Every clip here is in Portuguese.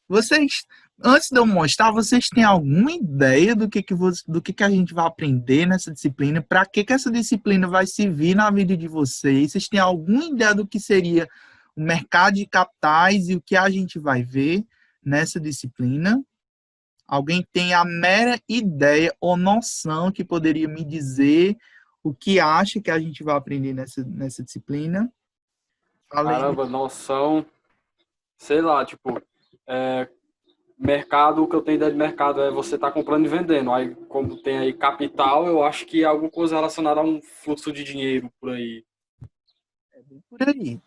Vocês, antes de eu mostrar, vocês têm alguma ideia do que a gente vai aprender nessa disciplina? Para que essa disciplina vai servir na vida de vocês? Vocês têm alguma ideia do que seria o mercado de capitais e o que a gente vai ver nessa disciplina? Alguém tem a mera ideia ou noção que poderia me dizer o que acha que a gente vai aprender nessa disciplina? Além de... Caramba, noção, sei lá, tipo, é, mercado, o que eu tenho ideia de mercado é você tá comprando e vendendo. Aí, como tem aí capital, eu acho que é alguma coisa relacionada a um fluxo de dinheiro por aí. por aí.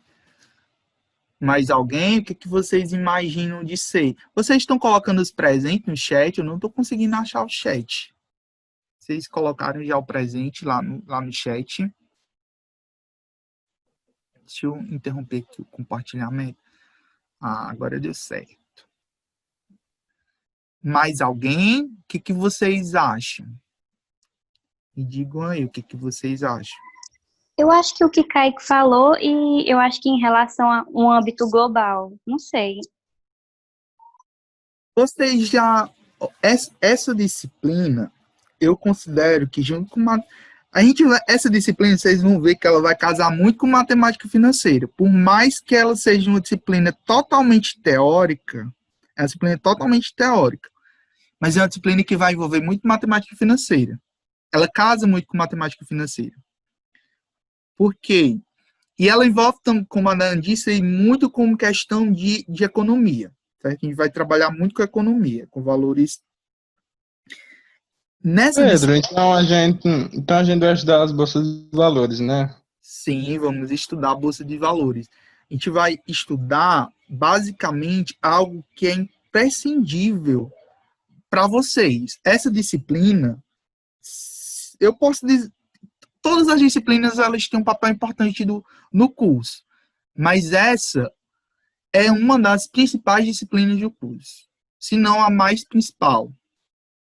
Mais alguém? O que vocês imaginam de ser? Vocês estão colocando os presentes no chat? Eu não estou conseguindo achar o chat. Vocês colocaram já o presente lá no chat. Deixa eu interromper aqui o compartilhamento. Ah, agora deu certo. Mais alguém? O que vocês acham? Me digam aí o que vocês acham. Eu acho que o que Kaique falou, e eu acho que em relação a um âmbito global, não sei. Vocês já... Essa disciplina, eu considero que junto com uma... essa disciplina, vocês vão ver que ela vai casar muito com matemática financeira. Por mais que ela seja uma disciplina totalmente teórica, é uma disciplina totalmente teórica, mas é uma disciplina que vai envolver muito matemática financeira. Ela casa muito com matemática financeira. Por quê? E ela envolve, como a Ana disse, muito com questão de economia. Certo? A gente vai trabalhar muito com economia, com valores. Nessa Pedro, disciplina, então a gente vai estudar as bolsas de valores, né? sim, vamos estudar a Bolsa de Valores. A gente vai estudar, basicamente, algo que é imprescindível para vocês. Essa disciplina, eu posso dizer, todas as disciplinas elas têm um papel importante no curso, mas essa é uma das principais disciplinas do curso, se não a mais principal,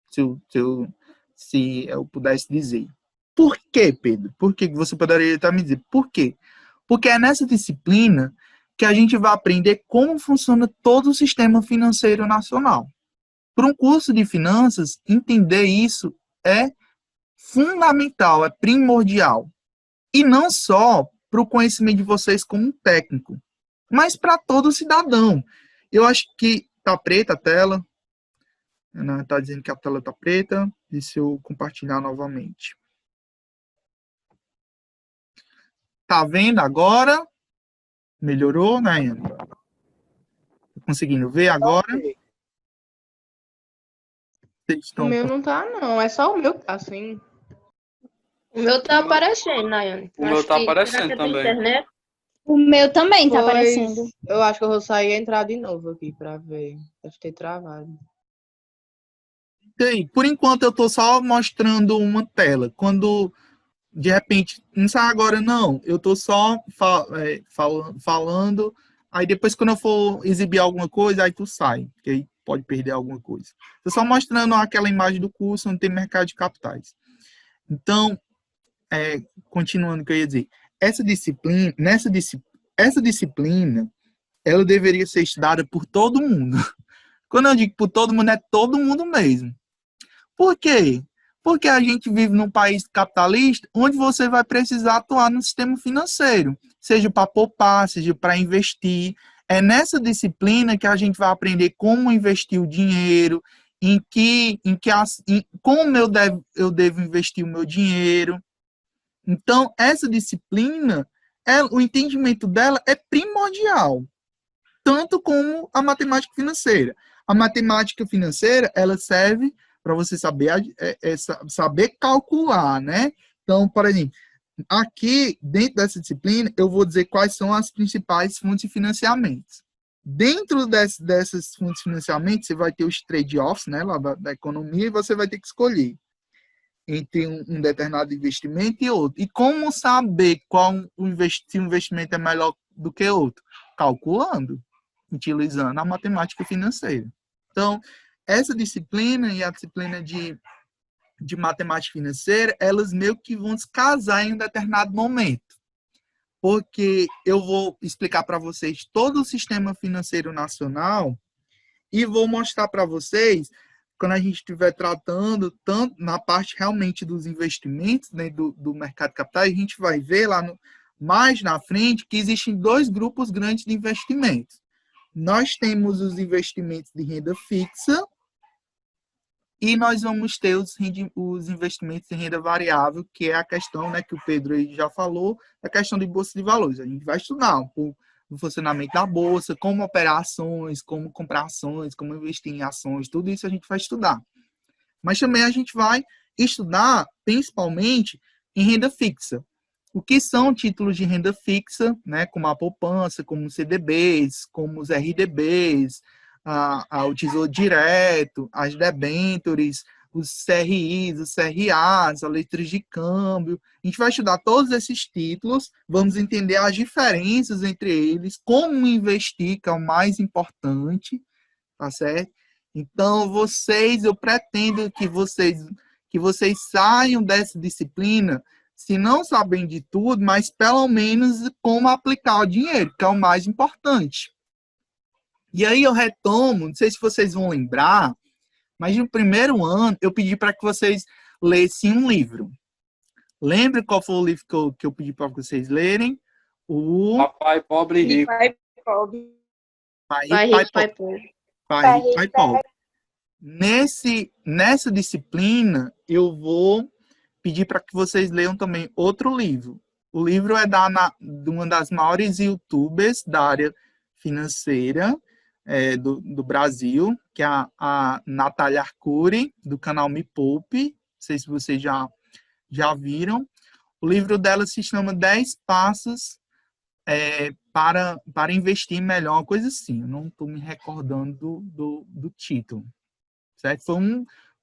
se eu pudesse dizer. Por quê, Pedro? Por que você poderia estar me dizer? Por quê? Porque é nessa disciplina que a gente vai aprender como funciona todo o sistema financeiro nacional. Para um curso de finanças, entender isso é fundamental, é primordial. E não só para o conhecimento de vocês como um técnico, mas para todo cidadão. Eu acho que está preta a tela. Ana está dizendo que a tela está preta. Deixa eu compartilhar novamente. Tá vendo agora? Melhorou, né, Ana? Tô conseguindo ver agora? Vocês O estão... meu não tá, não. É só o meu que tá assim. O meu tá aparecendo, Nayane. O meu Acho tá que será que aparecendo é da também. internet? O meu também tá Pois, aparecendo. eu acho que eu vou sair e entrar de novo aqui pra ver. Deve ter travado. Por enquanto eu estou só mostrando uma tela. Quando de repente, não sai agora não, eu estou só falando, aí depois quando eu for exibir alguma coisa, aí tu sai, porque aí pode perder alguma coisa. Estou só mostrando aquela imagem do curso onde tem mercado de capitais. Então, continuando o que eu ia dizer, essa disciplina, ela deveria ser estudada por todo mundo. Quando eu digo por todo mundo, é todo mundo mesmo. Por quê? Porque a gente vive num país capitalista onde você vai precisar atuar no sistema financeiro, seja para poupar, seja para investir. É nessa disciplina que a gente vai aprender como investir o dinheiro, como eu devo investir o meu dinheiro. Então, essa disciplina, o entendimento dela é primordial, tanto como a matemática financeira. A matemática financeira, ela serve para você saber calcular, né? Então, por exemplo, aqui, dentro dessa disciplina, eu vou dizer quais são as principais fontes de financiamento. Dentro dessas fontes de financiamento, você vai ter os trade-offs, né, lá da economia, e você vai ter que escolher entre um determinado investimento e outro. E como saber se um investimento é melhor do que outro? Calculando, utilizando a matemática financeira. Então, essa disciplina e a disciplina de matemática financeira, elas meio que vão se casar em um determinado momento. Porque eu vou explicar para vocês todo o sistema financeiro nacional e vou mostrar para vocês, quando a gente estiver tratando tanto na parte realmente dos investimentos, né, do mercado de capitais, a gente vai ver lá mais na frente que existem dois grupos grandes de investimentos. Nós temos os investimentos de renda fixa e nós vamos ter os investimentos em renda variável, que é a questão, né, que o Pedro aí já falou, a questão de bolsa de valores. A gente vai estudar um pouco do funcionamento da bolsa, como operar ações, como comprar ações, como investir em ações, tudo isso a gente vai estudar. Mas também a gente vai estudar, principalmente, em renda fixa. O que são títulos de renda fixa, né, como a poupança, como os CDBs, como os RDBs, o Tesouro Direto, as debêntures, os CRIs, os CRAs, as letras de câmbio. A gente vai estudar todos esses títulos, vamos entender as diferenças entre eles, como investir, que é o mais importante, tá certo? Então, eu pretendo que vocês saiam dessa disciplina, se não sabem de tudo, mas pelo menos como aplicar o dinheiro, que é o mais importante. E aí eu retomo, não sei se vocês vão lembrar, mas no primeiro ano eu pedi para que vocês lessem um livro. Lembra qual foi o livro que eu pedi para vocês lerem? Papai Pobre e Rico. Pai pobre. Pai rico, pai pobre. Pai Rico, Pai Pobre. Nessa disciplina, eu vou pedir para que vocês leiam também outro livro. O livro é de uma das maiores youtubers da área financeira do Brasil, que é a Natália Arcuri, do canal Me Poupe. Não sei se vocês já viram. O livro dela se chama 10 Passos para investir melhor, uma coisa assim. Eu não estou me recordando do título. Certo? Foi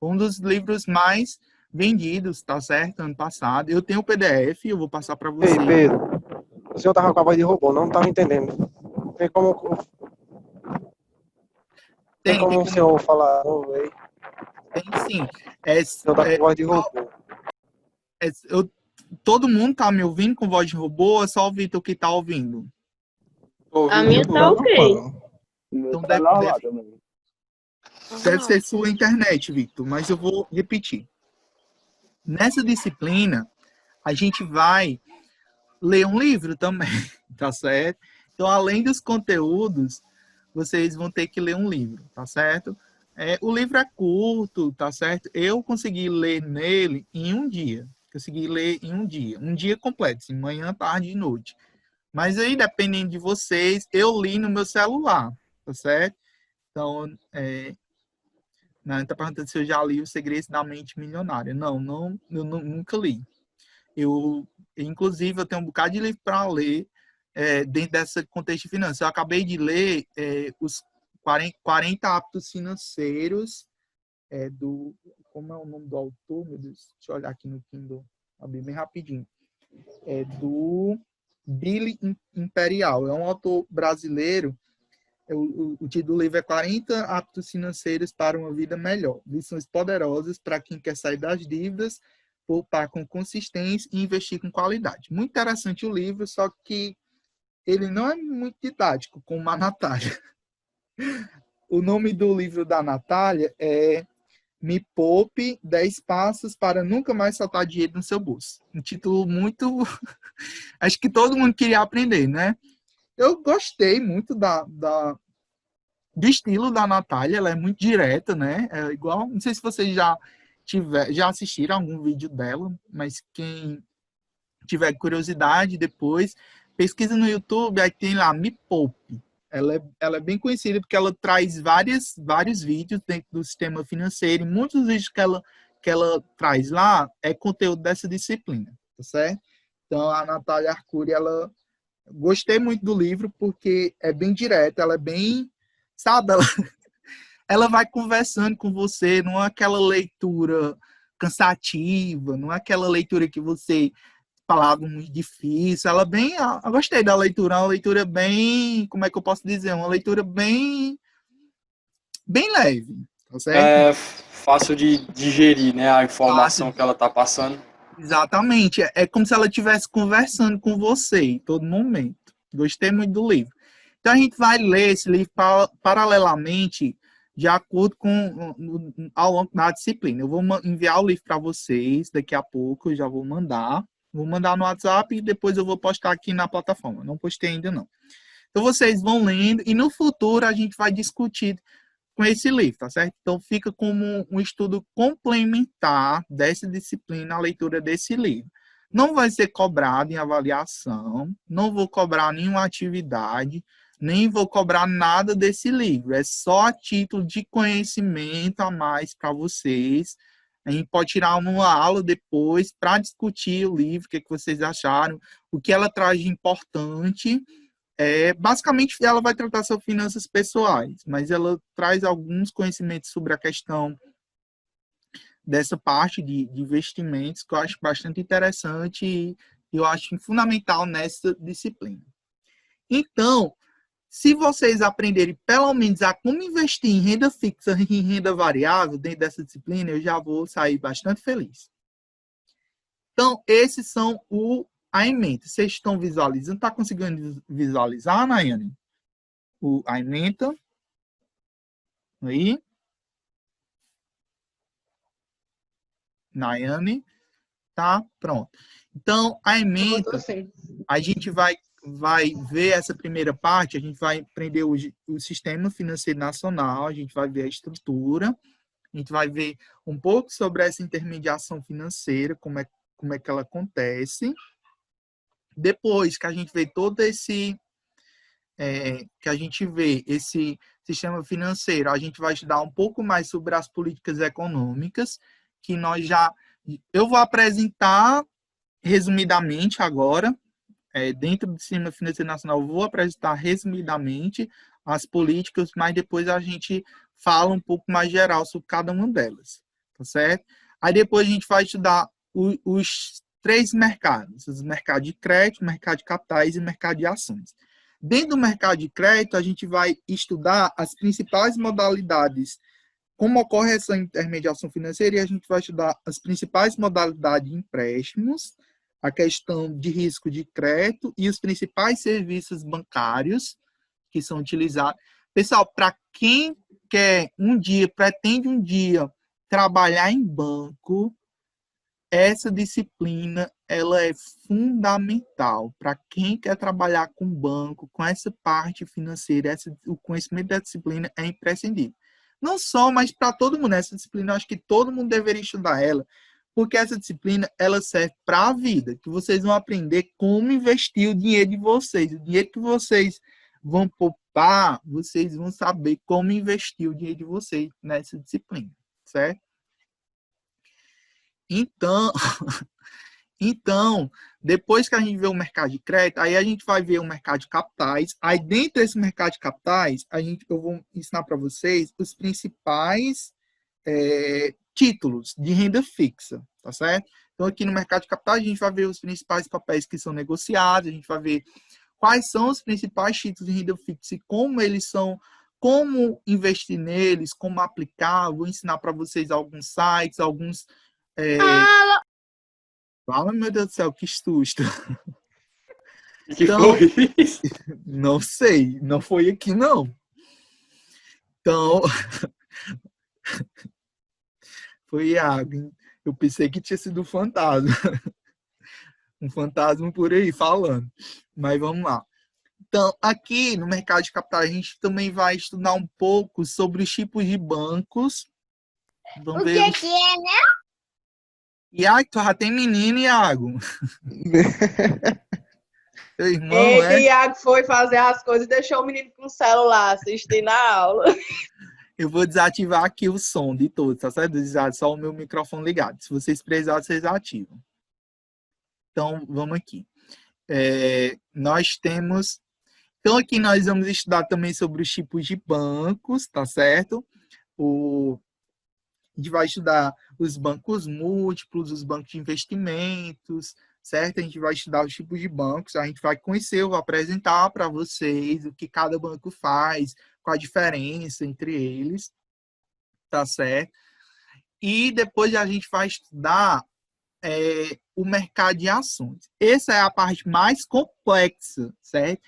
um dos livros mais vendidos, tá certo? Ano passado. Eu tenho o PDF, eu vou passar para vocês. Ei, Pedro, o senhor tava com a voz de robô, não estava entendendo. Tem como o senhor falar novo aí? Tem sim. O senhor tá com voz de robô. Todo mundo tá me ouvindo com voz de robô, é só o Vitor que tá ouvindo? A minha tá ok. Então deve ser sua internet, Vitor, mas eu vou repetir. Nessa disciplina, a gente vai ler um livro também, tá certo? Então, além dos conteúdos, vocês vão ter que ler um livro, tá certo? O livro é curto, tá certo? Eu consegui ler nele em um dia. Um dia completo, assim, manhã, tarde e noite. Mas aí, dependendo de vocês, eu li no meu celular, tá certo? Então, está perguntando se eu já li O Segredo da Mente Milionária. Não, eu nunca li. Inclusive, eu tenho um bocado de livro para ler dentro desse contexto de finanças. Eu acabei de ler os 40 hábitos financeiros como é o nome do autor, meu Deus? Deixa eu olhar aqui no Kindle, abrir bem rapidinho. Do Billy Imperial. É um autor brasileiro. O título do livro é 40 hábitos financeiros para uma vida melhor. Lições poderosas para quem quer sair das dívidas, poupar com consistência e investir com qualidade. Muito interessante o livro, só que ele não é muito didático, como a Natália. O nome do livro da Natália é Me Poupe, 10 Passos para Nunca Mais Faltar Dinheiro no Seu Bolso. Um título muito... Acho que todo mundo queria aprender, né? Eu gostei muito do estilo da Natália, ela é muito direta, né? É igual, não sei se vocês já assistiram algum vídeo dela, mas quem tiver curiosidade depois, pesquisa no YouTube, aí tem lá, Me Poupe. Ela é bem conhecida porque ela traz vários vídeos dentro do sistema financeiro, e muitos vídeos que ela traz lá é conteúdo dessa disciplina, tá certo? Então, a Natália Arcuri, gostei muito do livro porque é bem direto, ela é bem, sabe, ela vai conversando com você, não é aquela leitura cansativa, não é aquela leitura que você falava muito difícil, eu gostei da leitura, uma leitura bem, como é que eu posso dizer, uma leitura bem leve, tá certo? É fácil de digerir, né, a informação que ela está passando. Exatamente, é como se ela estivesse conversando com você em todo momento. Gostei muito do livro. Então a gente vai ler esse livro paralelamente de acordo com ao longo da disciplina. Eu vou enviar o livro para vocês daqui a pouco, eu já vou mandar. Vou mandar no WhatsApp e depois eu vou postar aqui na plataforma. Não postei ainda, não. Então, vocês vão lendo e no futuro a gente vai discutir com esse livro, tá certo? Então, fica como um estudo complementar dessa disciplina, a leitura desse livro. Não vai ser cobrado em avaliação, não vou cobrar nenhuma atividade, nem vou cobrar nada desse livro. É só a título de conhecimento a mais para vocês. A gente pode tirar uma aula depois para discutir o livro, o que vocês acharam, o que ela traz de importante. Basicamente, ela vai tratar sobre finanças pessoais, mas ela traz alguns conhecimentos sobre a questão dessa parte de investimentos que eu acho bastante interessante e eu acho fundamental nessa disciplina. Então, se vocês aprenderem pelo menos a como investir em renda fixa e em renda variável dentro dessa disciplina, eu já vou sair bastante feliz. Então, esses são a ementa. Vocês estão visualizando? Está conseguindo visualizar, Nayane? A ementa. Aí. Nayane. Tá? Pronto. Então, a ementa, a gente vai ver essa primeira parte, a gente vai aprender o Sistema Financeiro Nacional, a gente vai ver a estrutura, a gente vai ver um pouco sobre essa intermediação financeira, como é que ela acontece. Depois que a gente vê todo esse sistema financeiro, a gente vai estudar um pouco mais sobre as políticas econômicas, que eu vou apresentar resumidamente agora, dentro do Sistema Financeiro Nacional, eu vou apresentar resumidamente as políticas, mas depois a gente fala um pouco mais geral sobre cada uma delas, tá certo? Aí depois a gente vai estudar os 3 mercados, os mercados de crédito, mercado de capitais e mercado de ações. Dentro do mercado de crédito, a gente vai estudar as principais modalidades, como ocorre essa intermediação financeira, e a gente vai estudar as principais modalidades de empréstimos, a questão de risco de crédito e os principais serviços bancários que são utilizados. Pessoal, para quem pretende um dia trabalhar em banco, essa disciplina ela é fundamental para quem quer trabalhar com banco, com essa parte financeira. O conhecimento da disciplina é imprescindível. Não só, mas para todo mundo. Essa disciplina, eu acho que todo mundo deveria estudar ela, porque essa disciplina ela serve para a vida, que vocês vão aprender como investir o dinheiro de vocês. O dinheiro que vocês vão poupar, vocês vão saber como investir o dinheiro de vocês nessa disciplina, certo? Então, depois que a gente vê o mercado de crédito, aí a gente vai ver o mercado de capitais. Aí dentro desse mercado de capitais, eu vou ensinar para vocês os principais títulos de renda fixa, tá certo? Então, aqui no mercado de capitais, a gente vai ver os principais papéis que são negociados, a gente vai ver quais são os principais títulos de renda fixa e como eles são, como investir neles, como aplicar. Vou ensinar para vocês alguns sites, alguns... Fala, meu Deus do céu, que susto. Que foi isso? Não sei, não foi aqui, não. Então, foi Iago. Eu pensei que tinha sido um fantasma. Um fantasma por aí falando. Mas vamos lá. Então, aqui no mercado de capitais, a gente também vai estudar um pouco sobre os tipos de bancos. Vamos ver O que é, né? Iago, tu já tem menino, Iago. Seu irmão, Eita, Iago foi fazer as coisas e deixou o menino com o celular assistindo a aula. Eu vou desativar aqui o som de todos, tá certo? Só o meu microfone ligado. Se vocês precisarem, vocês ativam. Então, vamos aqui. Nós temos... Então, aqui nós vamos estudar também sobre os tipos de bancos, tá certo? A gente vai estudar os bancos múltiplos, os bancos de investimentos, certo? A gente vai estudar os tipos de bancos, a gente vai conhecer, eu vou apresentar para vocês o que cada banco faz, qual a diferença entre eles, tá certo? E depois a gente vai estudar o mercado de ações. Essa é a parte mais complexa, certo?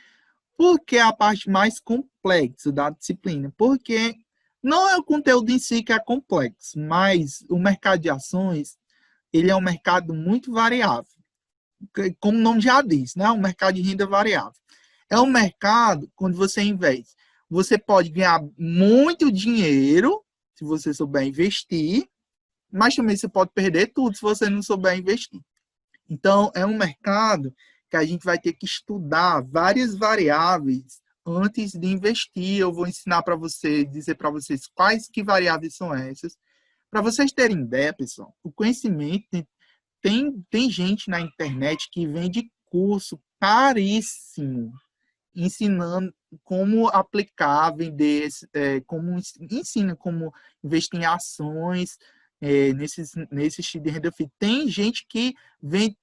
Por que a parte mais complexa da disciplina? Porque Não é o conteúdo em si que é complexo, mas o mercado de ações, ele é um mercado muito variável. Como o nome já diz, né? Um mercado de renda variável. É um mercado quando você investe. Você pode ganhar muito dinheiro se você souber investir, mas também você pode perder tudo se você não souber investir. Então, é um mercado que a gente vai ter que estudar várias variáveis antes de investir. Eu vou ensinar para vocês, dizer para vocês quais que variáveis são essas. Para vocês terem ideia, pessoal, o conhecimento tem gente na internet que vende curso caríssimo, ensinando como aplicar, vender, como ensina como investir em ações, nesse tipo de renda fixa. Tem gente que vende.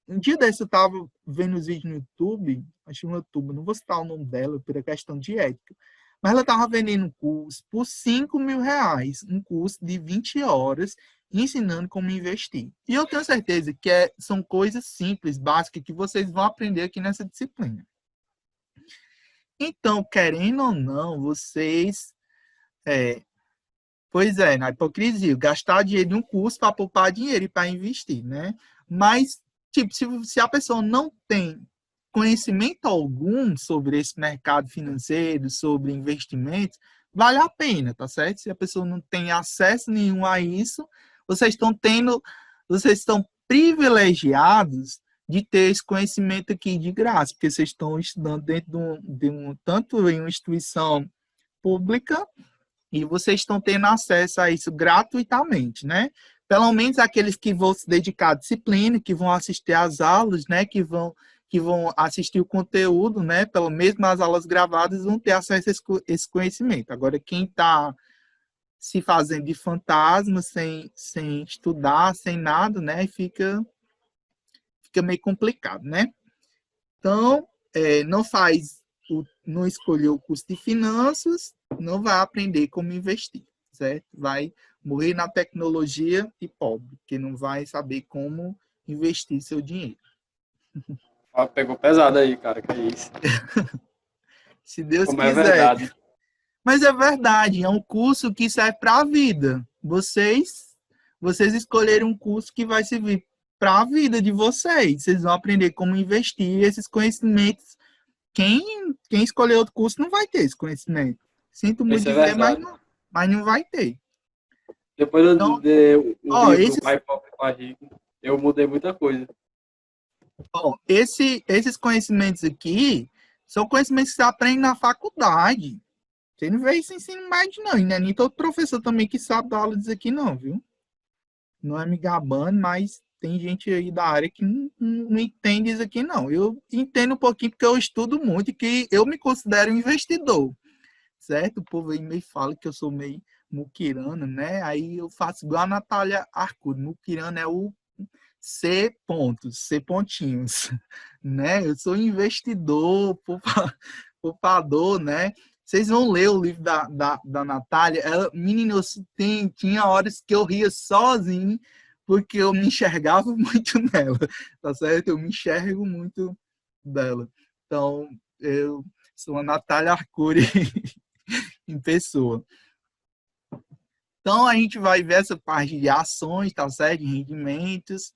Um dia desse eu estava vendo os vídeos no YouTube, acho que no YouTube, não vou citar o nome dela por questão de ética, mas ela estava vendendo um curso por R$ 5.000, um curso de 20 horas, ensinando como investir. E eu tenho certeza que são coisas simples, básicas, que vocês vão aprender aqui nessa disciplina. Então, querendo ou não, vocês... pois é, na hipocrisia, gastar dinheiro em um curso para poupar dinheiro e para investir, né? Mas, tipo, se a pessoa não tem conhecimento algum sobre esse mercado financeiro, sobre investimentos, vale a pena, tá certo? Se a pessoa não tem acesso nenhum a isso, vocês estão privilegiados de ter esse conhecimento aqui de graça, porque vocês estão estudando dentro tanto em uma instituição pública, e vocês estão tendo acesso a isso gratuitamente, né? Pelo menos aqueles que vão se dedicar à disciplina, que vão assistir às aulas, né? Que vão assistir o conteúdo, né? Pelo menos as aulas gravadas vão ter acesso a esse conhecimento. Agora, quem está se fazendo de fantasma, sem estudar, sem nada, né? Fica meio complicado, né? Então, não escolheu o curso de finanças, não vai aprender como investir, certo? Vai morrer na tecnologia e pobre, porque não vai saber como investir seu dinheiro. Pegou pesado aí, cara, que é isso. Se Deus Como quiser. É verdade. Mas é verdade, é um curso que serve para a vida. Vocês escolheram um curso que vai servir para a vida de vocês. Vocês vão aprender como investir esses conhecimentos. Quem escolher outro curso não vai ter esse conhecimento. Sinto muito Isso é dizer, verdade. mas não vai ter. Depois Então, o livro Pai Pobre Pai Rico, eu mudei muita coisa. Esses conhecimentos aqui são conhecimentos que você aprende na faculdade. Você não vê isso em ensino médio, não. E não é nem todo professor também que sabe dar aula disso aqui, não, viu? Não é me gabando, mas tem gente aí da área que não entende isso aqui, não. Eu entendo um pouquinho porque eu estudo muito e que eu me considero um investidor, certo? O povo aí meio fala que eu sou meio muquirana, né? Aí eu faço igual a Natália Arcuri. Muquirana é o C pontinhos, né? Eu sou investidor, poupador, né? Vocês vão ler o livro da Natália. Menina, tinha horas que eu ria sozinho, porque eu me enxergava muito nela, tá certo? Eu me enxergo muito dela. Então, eu sou a Natália Arcuri em pessoa. Então, a gente vai ver essa parte de ações, tá certo? De rendimentos,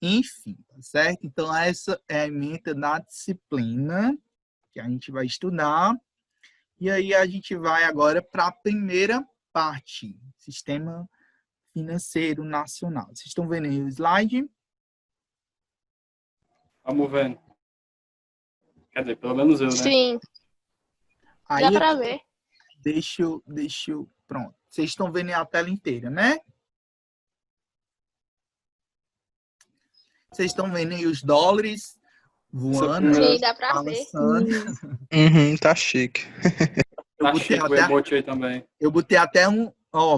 enfim, tá certo? Então, essa é a ementa da disciplina que a gente vai estudar. E aí, a gente vai agora para a primeira parte, Sistema Financeiro Nacional. Vocês estão vendo aí o slide? Vamos vendo. Quer dizer, pelo menos eu, né? Sim, Aí, dá pra ver. deixa eu... Pronto. Vocês estão vendo a tela inteira, né? Vocês estão vendo aí os dólares voando, Sim, dá pra ver. Tá chique. Tá chique o emote aí também. Eu botei até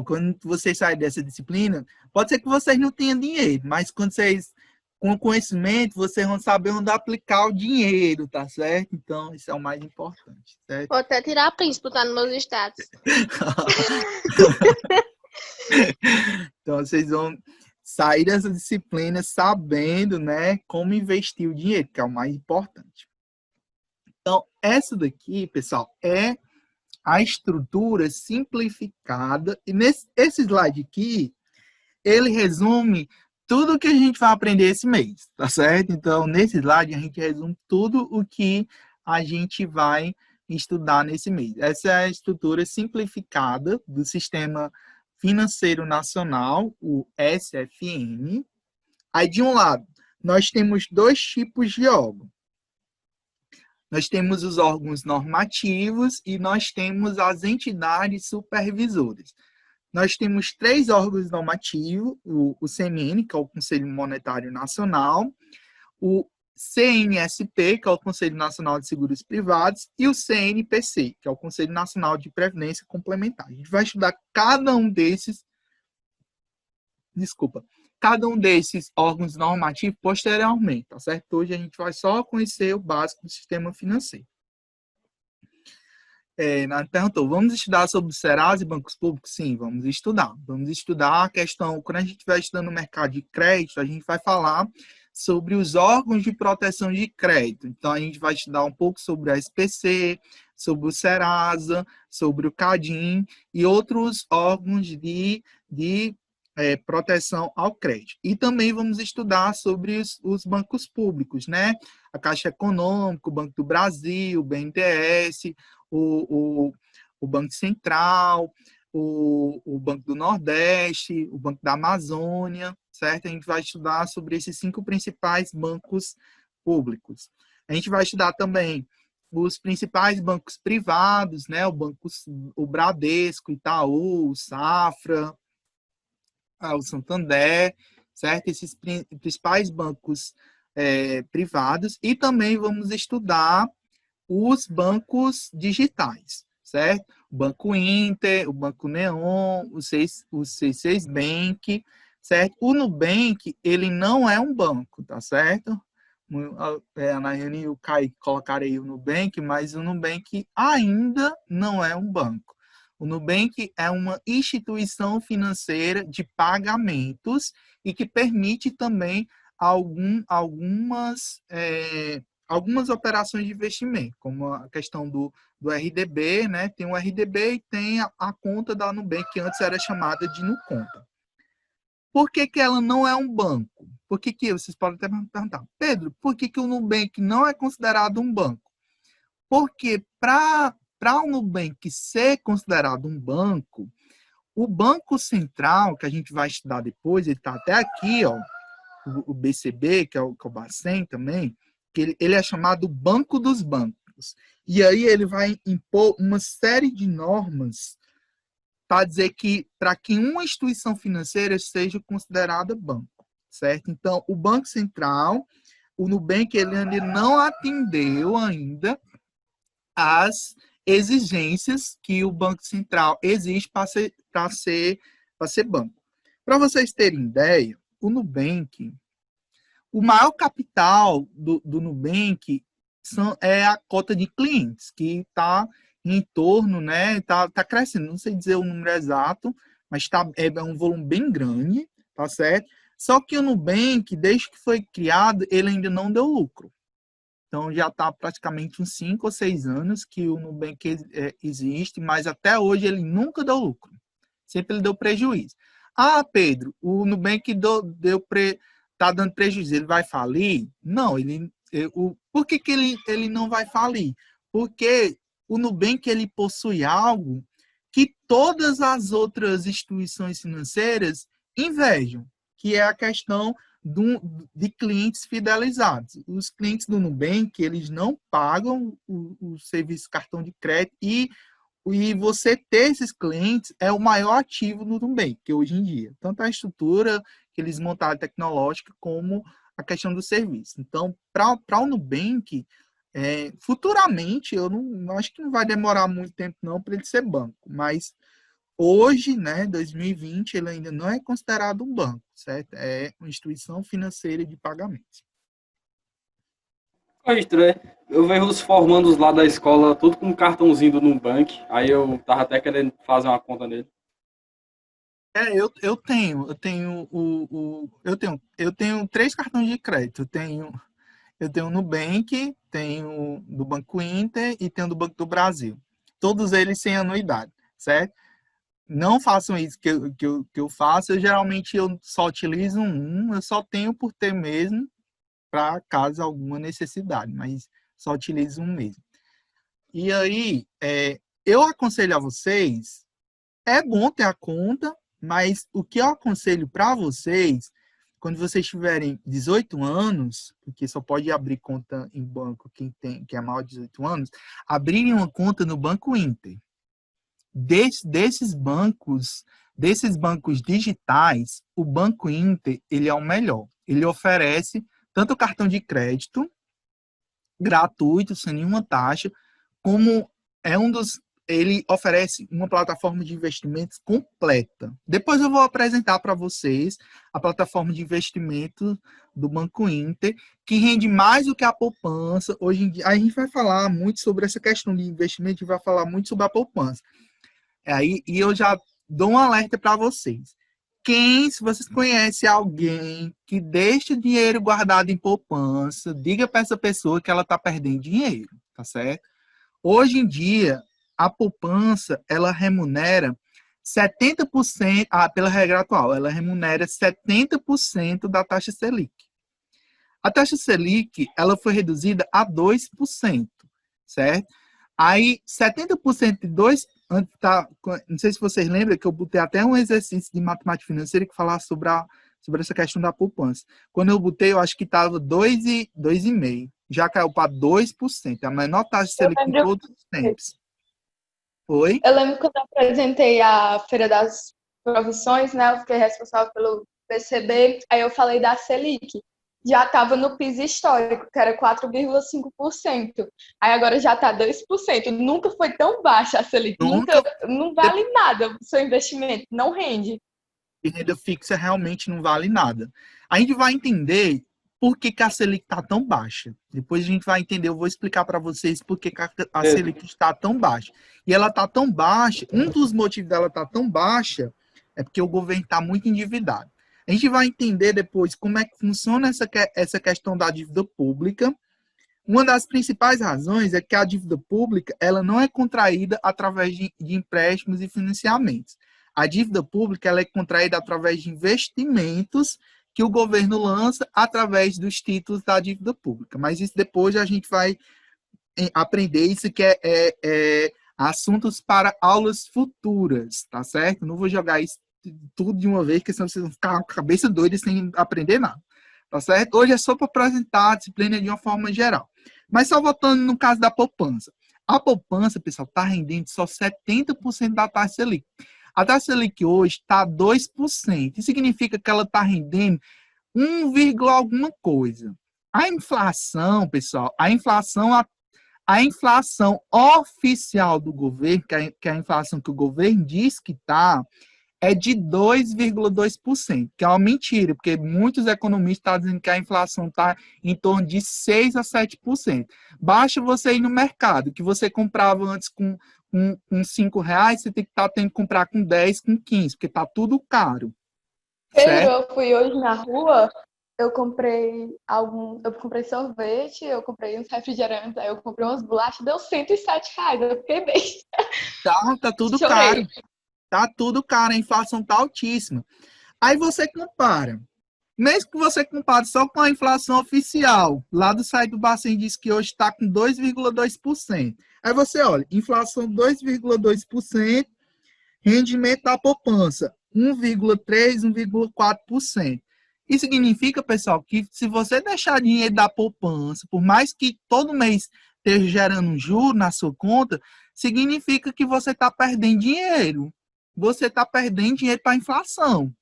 quando vocês saírem dessa disciplina, pode ser que vocês não tenham dinheiro, mas quando vocês, com conhecimento, vocês vão saber onde aplicar o dinheiro, tá certo? Então, isso é o mais importante, certo? Vou até tirar a print, botar nos meus status. Então, vocês vão sair dessa disciplina sabendo, né, como investir o dinheiro, que é o mais importante. Então, essa daqui, pessoal, é a estrutura simplificada. E esse slide aqui, ele resume tudo que a gente vai aprender esse mês, tá certo? Então, nesse slide, a gente resume tudo o que a gente vai estudar nesse mês. Essa é a estrutura simplificada do Sistema Financeiro Nacional, o SFN. Aí, de um lado, nós temos dois tipos de órgão. Nós temos os órgãos normativos e nós temos as entidades supervisoras. Nós temos 3 órgãos normativos, o CMN, que é o Conselho Monetário Nacional, o CNSP, que é o Conselho Nacional de Seguros Privados, e o CNPC, que é o Conselho Nacional de Previdência Complementar. A gente vai estudar cada um desses órgãos normativos posteriormente, tá certo? Hoje a gente vai só conhecer o básico do sistema financeiro. Perguntou, vamos estudar sobre Serasa e bancos públicos? Sim, vamos estudar. Vamos estudar a questão, quando a gente estiver estudando o mercado de crédito, a gente vai falar sobre os órgãos de proteção de crédito. Então, a gente vai estudar um pouco sobre a SPC, sobre o Serasa, sobre o CADIM e outros órgãos de proteção ao crédito. E também vamos estudar sobre os bancos públicos, né? A Caixa Econômica, o Banco do Brasil, o BNDES, o Banco Central, o Banco do Nordeste, o Banco da Amazônia, certo? A gente vai estudar sobre esses 5 principais bancos públicos. A gente vai estudar também os principais bancos privados, né? O Bradesco, Itaú, o Safra, o Santander, certo? Esses principais bancos privados. E também vamos estudar os bancos digitais, certo? O Banco Inter, o Banco Neon, o C6 Bank, certo? O Nubank, ele não é um banco, tá certo? A Nayane e o Kai colocaram aí o Nubank, mas o Nubank ainda não é um banco. O Nubank é uma instituição financeira de pagamentos e que permite também algumas operações de investimento, como a questão do RDB, né? Tem o RDB e tem a conta da Nubank, que antes era chamada de Nuconta. Por que ela não é um banco? Por que vocês podem até me perguntar, Pedro, por que o Nubank não é considerado um banco? Porque para o Nubank ser considerado um banco, o Banco Central, que a gente vai estudar depois, ele está até aqui, ó, o BCB, que é o Bacen também, que ele é chamado Banco dos Bancos. E aí ele vai impor uma série de normas para dizer para que uma instituição financeira seja considerada banco, certo? Então, o Banco Central, o Nubank, ele ainda não atendeu ainda as exigências que o Banco Central exige para ser banco. Para vocês terem ideia, o Nubank, o maior capital do Nubank é a cota de clientes, que está em torno, né? Tá crescendo, não sei dizer o número exato, mas é um volume bem grande, tá certo? Só que o Nubank, desde que foi criado, ele ainda não deu lucro. Então, já está praticamente uns 5 ou 6 anos que o Nubank existe, mas até hoje ele nunca deu lucro. Sempre ele deu prejuízo. Ah, Pedro, o Nubank está dando prejuízo, ele vai falir? Não, por que ele não vai falir? Porque o Nubank ele possui algo que todas as outras instituições financeiras invejam, que é a questão de clientes fidelizados. Os clientes do Nubank, eles não pagam o serviço cartão de crédito e você ter esses clientes é o maior ativo do Nubank, que hoje em dia. Tanto a estrutura que eles montaram tecnológica, como a questão do serviço. Então, para o Nubank, futuramente, eu não acho que não vai demorar muito tempo não para ele ser banco, mas hoje, né, 2020, ele ainda não é considerado um banco, certo? É uma instituição financeira de pagamentos. Eu vejo os formandos lá da escola, tudo com um cartãozinho do Nubank, aí eu tava até querendo fazer uma conta nele. Eu tenho 3 cartões de crédito. Eu tenho o Nubank, tenho do Banco Inter e tenho do Banco do Brasil. todos eles sem anuidade, certo? Não façam isso que eu faço. Geralmente eu só utilizo eu só tenho por ter mesmo, para caso alguma necessidade, mas só utilizo um mesmo. E aí, eu aconselho a vocês, é bom ter a conta, mas o que eu aconselho para vocês, quando vocês tiverem 18 anos, porque só pode abrir conta em banco quem é maior de 18 anos, abrirem uma conta no Banco Inter. Desses bancos digitais, o Banco Inter, ele é o melhor. Ele oferece tanto o cartão de crédito gratuito, sem nenhuma taxa, como ele oferece uma plataforma de investimentos completa. Depois eu vou apresentar para vocês a plataforma de investimento do Banco Inter, que rende mais do que a poupança. Hoje em dia, a gente vai falar muito sobre essa questão de investimento, e vai falar muito sobre a poupança. E eu já dou um alerta para vocês. Se vocês conhecem alguém que deixa dinheiro guardado em poupança, diga para essa pessoa que ela está perdendo dinheiro, tá certo? Hoje em dia, a poupança, ela remunera 70%, pela regra atual, ela remunera 70% da taxa Selic. A taxa Selic, ela foi reduzida a 2%, certo? Aí, 70% de 2%, não sei se vocês lembram que eu botei até um exercício de matemática financeira que falava sobre essa questão da poupança. Quando eu botei, eu acho que estava 2,5%. Já caiu para 2%. A menor taxa Selic em todos os tempos. Oi? Eu lembro quando eu apresentei a Feira das Profissões, né? Eu fiquei responsável pelo PCB, aí eu falei da Selic. Já estava no piso histórico, que era 4,5%. Aí agora já está 2%. Nunca foi tão baixa a Selic. Nunca, não vale nada o seu investimento, não rende. E renda fixa realmente não vale nada. A gente vai entender por que a Selic está tão baixa. Depois a gente vai entender, eu vou explicar para vocês por que a Selic está tão baixa. E ela está tão baixa, um dos motivos dela estar tão baixa é porque o governo está muito endividado. A gente vai entender depois como é que funciona essa questão da dívida pública. Uma das principais razões é que a dívida pública ela não é contraída através de empréstimos e financiamentos. A dívida pública ela é contraída através de investimentos que o governo lança através dos títulos da dívida pública. Mas isso depois a gente vai aprender, isso que é assuntos para aulas futuras, tá certo? Não vou jogar isso tudo de uma vez, porque senão vocês vão ficar com a cabeça doida sem aprender nada, tá certo? Hoje é só para apresentar a disciplina de uma forma geral. Mas só voltando no caso da poupança. A poupança, pessoal, está rendendo só 70% da taxa Selic. A taxa Selic hoje está 2%. Isso significa que ela está rendendo 1, alguma coisa. A inflação, pessoal, a inflação oficial do governo, que é a inflação que o governo diz que está, é de 2,2%, que é uma mentira, porque muitos economistas estão dizendo que a inflação está em torno de 6% a 7%. Basta você ir no mercado, que você comprava antes com R$5, você tem que estar tendo que comprar com 10, com 15, porque está tudo caro. Pedro, eu fui hoje na rua, eu comprei sorvete, eu comprei uns refrigerantes, aí eu comprei umas bolachas, deu R$107, eu fiquei bem. Tá tudo caro. Tá tudo caro, a inflação tá altíssima. Aí você compara. Mesmo que você compare só com a inflação oficial, lá do site do Bacen diz que hoje está com 2,2%. Aí você olha, inflação 2,2%, rendimento da poupança 1,3%, 1,4%. Isso significa, pessoal, que se você deixar dinheiro da poupança, por mais que todo mês esteja gerando um juro na sua conta, significa que você está perdendo dinheiro. Você está perdendo dinheiro para a inflação.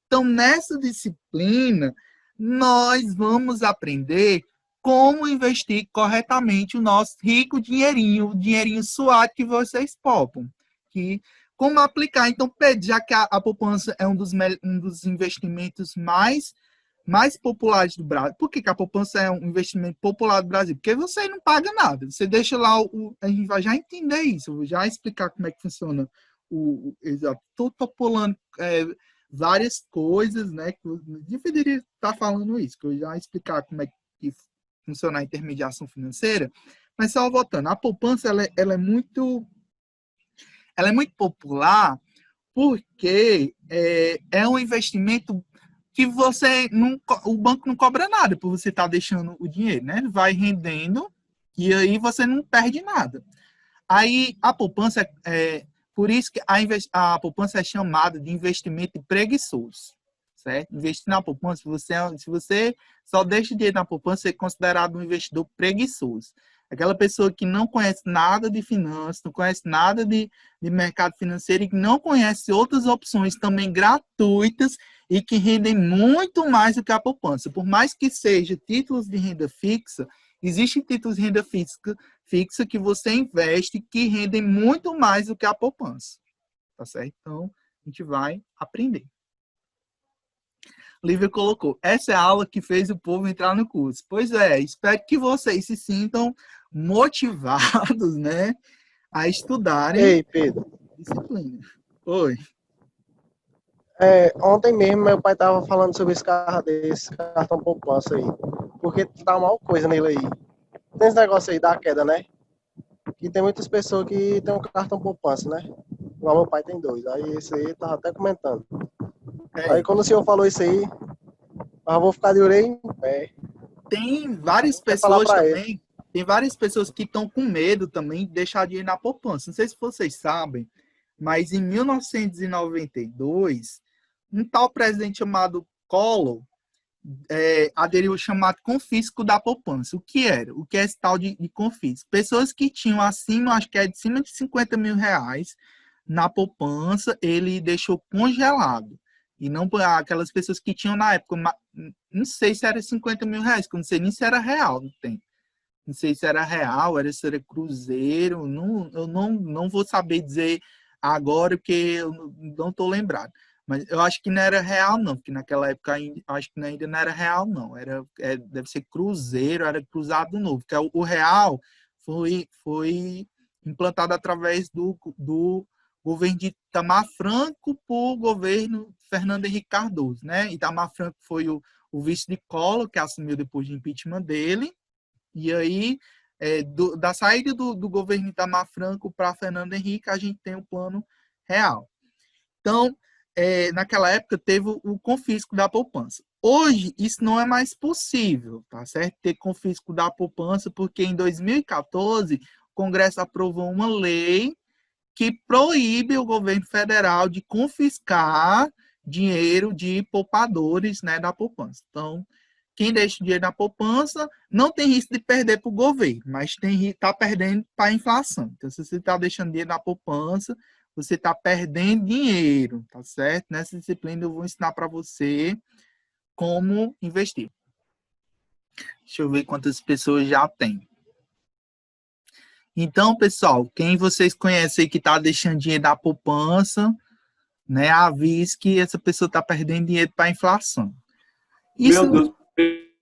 Então, nessa disciplina, nós vamos aprender como investir corretamente o nosso rico dinheirinho, o dinheirinho suado que vocês poupam. Como aplicar. Então, Pedro, já que a poupança é um dos investimentos mais populares do Brasil. Por que a poupança é um investimento popular do Brasil? Porque você não paga nada. Você deixa lá, a gente vai já entender isso, eu vou já explicar como é que funciona Estou pulando várias coisas, né? Que eu deveria estar falando isso, que eu já explicar como é que funciona a intermediação financeira, mas só voltando, a poupança ela é muito ela é muito popular porque é um investimento que você não, o banco não cobra nada por você estar deixando o dinheiro, né? Ele vai rendendo e aí você não perde nada. Aí a poupança por isso que a poupança é chamada de investimento preguiçoso, certo? Investir na poupança, se você só deixa dinheiro na poupança, você é considerado um investidor preguiçoso. Aquela pessoa que não conhece nada de finanças, não conhece nada de mercado financeiro e que não conhece outras opções também gratuitas e que rendem muito mais do que a poupança. Por mais que seja títulos de renda fixa, existem títulos de renda fixa que você investe que rendem muito mais do que a poupança. Tá certo? Então, a gente vai aprender. Lívia colocou, essa é a aula que fez o povo entrar no curso. Pois é, espero que vocês se sintam motivados, né, a estudarem. Ei, Pedro. Disciplina. Oi. Ontem mesmo meu pai tava falando sobre esse cartão poupança aí. Porque tá mal coisa nele aí. Tem esse negócio aí da queda, né? Que tem muitas pessoas que tem um cartão poupança, né? Igual meu pai tem 2. Aí esse aí tava até comentando. Aí quando o senhor falou isso aí, eu vou ficar de orelha em pé. Tem várias pessoas também. Tem várias pessoas que estão com medo também de deixar dinheiro na poupança. Não sei se vocês sabem, mas em 1992, um tal presidente chamado Collor aderiu ao chamado confisco da poupança. O que era? O que é esse tal de confisco? Pessoas que tinham acima, acho que é de cima de 50 mil reais na poupança, ele deixou congelado. E não aquelas pessoas que tinham na época, não sei se era 50 mil reais, que eu não sei nem se era real no tempo. Não sei se era real, se era cruzeiro, eu não vou saber dizer agora, porque eu não estou lembrado. Mas eu acho que não era real, não, porque naquela época acho que ainda não era real, não. Deve ser cruzeiro, era cruzado novo, porque o real foi implantado através do governo de Itamar Franco por governo Fernando Henrique Cardoso, né? Itamar Franco foi o vice de Collor, que assumiu depois de impeachment dele. E aí, da saída do governo Itamar Franco para Fernando Henrique, a gente tem o plano real. Então, naquela época, teve o confisco da poupança. Hoje, isso não é mais possível, tá certo? Ter confisco da poupança, porque em 2014, o Congresso aprovou uma lei que proíbe o governo federal de confiscar dinheiro de poupadores, né, da poupança. Então, quem deixa o dinheiro na poupança não tem risco de perder para o governo, mas está perdendo para a inflação. Então, se você está deixando dinheiro na poupança, você está perdendo dinheiro, tá certo? Nessa disciplina eu vou ensinar para você como investir. Deixa eu ver quantas pessoas já tem. Então, pessoal, quem vocês conhecem aí que está deixando dinheiro na poupança, né, avise que essa pessoa está perdendo dinheiro para a inflação. Meu Deus,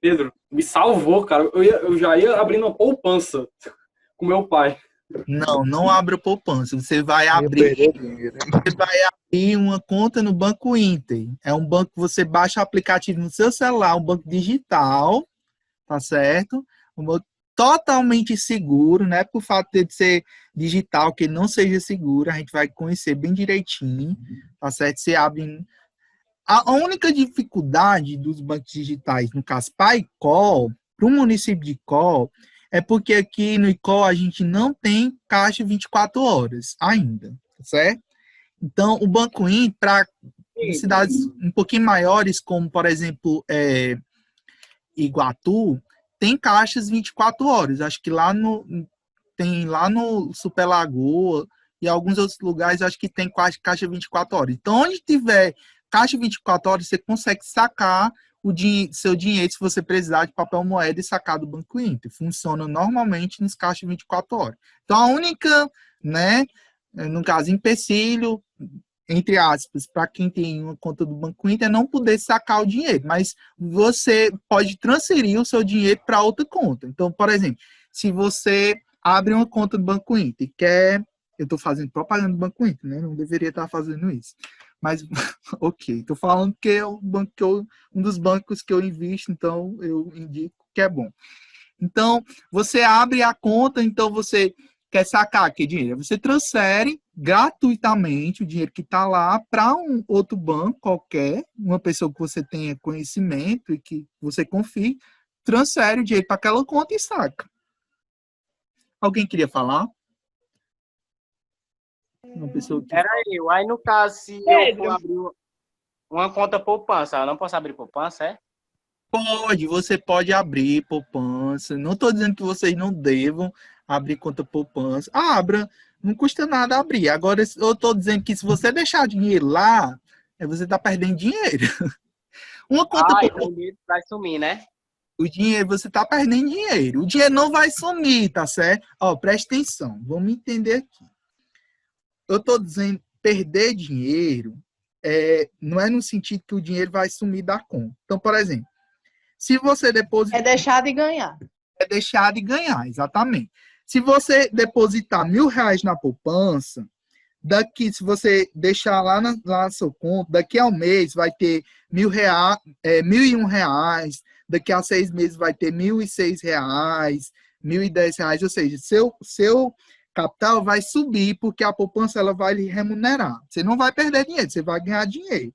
Pedro, me salvou, cara. Eu já ia abrindo uma poupança com meu pai. Não abra poupança. Você vai abrir uma conta no Banco Inter. É um banco que você baixa o aplicativo no seu celular, um banco digital, tá certo? Um banco totalmente seguro, né? Por fato de ser digital, que ele não seja seguro, a gente vai conhecer bem direitinho, tá certo? Você abre. A única dificuldade dos bancos digitais, no caso PAICOL, para o município de Icol, é porque aqui no Icol a gente não tem caixa 24 horas ainda, tá certo? Então, o Banco Inter, para cidades um pouquinho maiores, como, por exemplo, Iguatu, tem caixas 24 horas. Acho que tem lá no Super Lagoa e alguns outros lugares, acho que tem caixa 24 horas. Então, onde tiver caixa 24 horas, você consegue sacar seu dinheiro se você precisar de papel moeda e sacar do Banco Inter. Funciona normalmente nos caixas 24 horas. Então, a única, né, no caso, empecilho, entre aspas, para quem tem uma conta do Banco Inter, é não poder sacar o dinheiro, mas você pode transferir o seu dinheiro para outra conta. Então, por exemplo, se você abre uma conta do Banco Inter e quer... Eu estou fazendo propaganda do Banco Inter, né? Não deveria estar fazendo isso. Mas, ok, estou falando que é um dos bancos que eu invisto, então eu indico que é bom. Então, você abre a conta, então você quer sacar aquele dinheiro? Você transfere gratuitamente o dinheiro que está lá para um outro banco qualquer, uma pessoa que você tenha conhecimento e que você confie, transfere o dinheiro para aquela conta e saca. Alguém queria falar? Uma pessoa que... Era eu. Aí, no caso, se eu Pedro. for abrir uma conta poupança, eu não posso abrir poupança, é? Pode, você pode abrir poupança. Não estou dizendo que vocês não devam abrir conta poupança. Abra, não custa nada abrir. Agora, eu estou dizendo que se você deixar dinheiro lá, você está perdendo dinheiro. Uma conta Ah, poupança, então o dinheiro vai sumir, né? o dinheiro, você está perdendo dinheiro. O dinheiro não vai sumir, tá certo? Ó, presta atenção, vamos entender aqui. Eu estou dizendo perder dinheiro não é no sentido que o dinheiro vai sumir da conta. Então, por exemplo, se você depositar... É deixar de ganhar. É deixar de ganhar, exatamente. Se você depositar R$ 1.000 na poupança, daqui, se você deixar lá na sua conta, daqui a um mês vai ter R$ 1.001, daqui a 6 meses vai ter R$ 1.006, R$ 1.010, ou seja, seu capital vai subir porque a poupança ela vai lhe remunerar. Você não vai perder dinheiro, você vai ganhar dinheiro.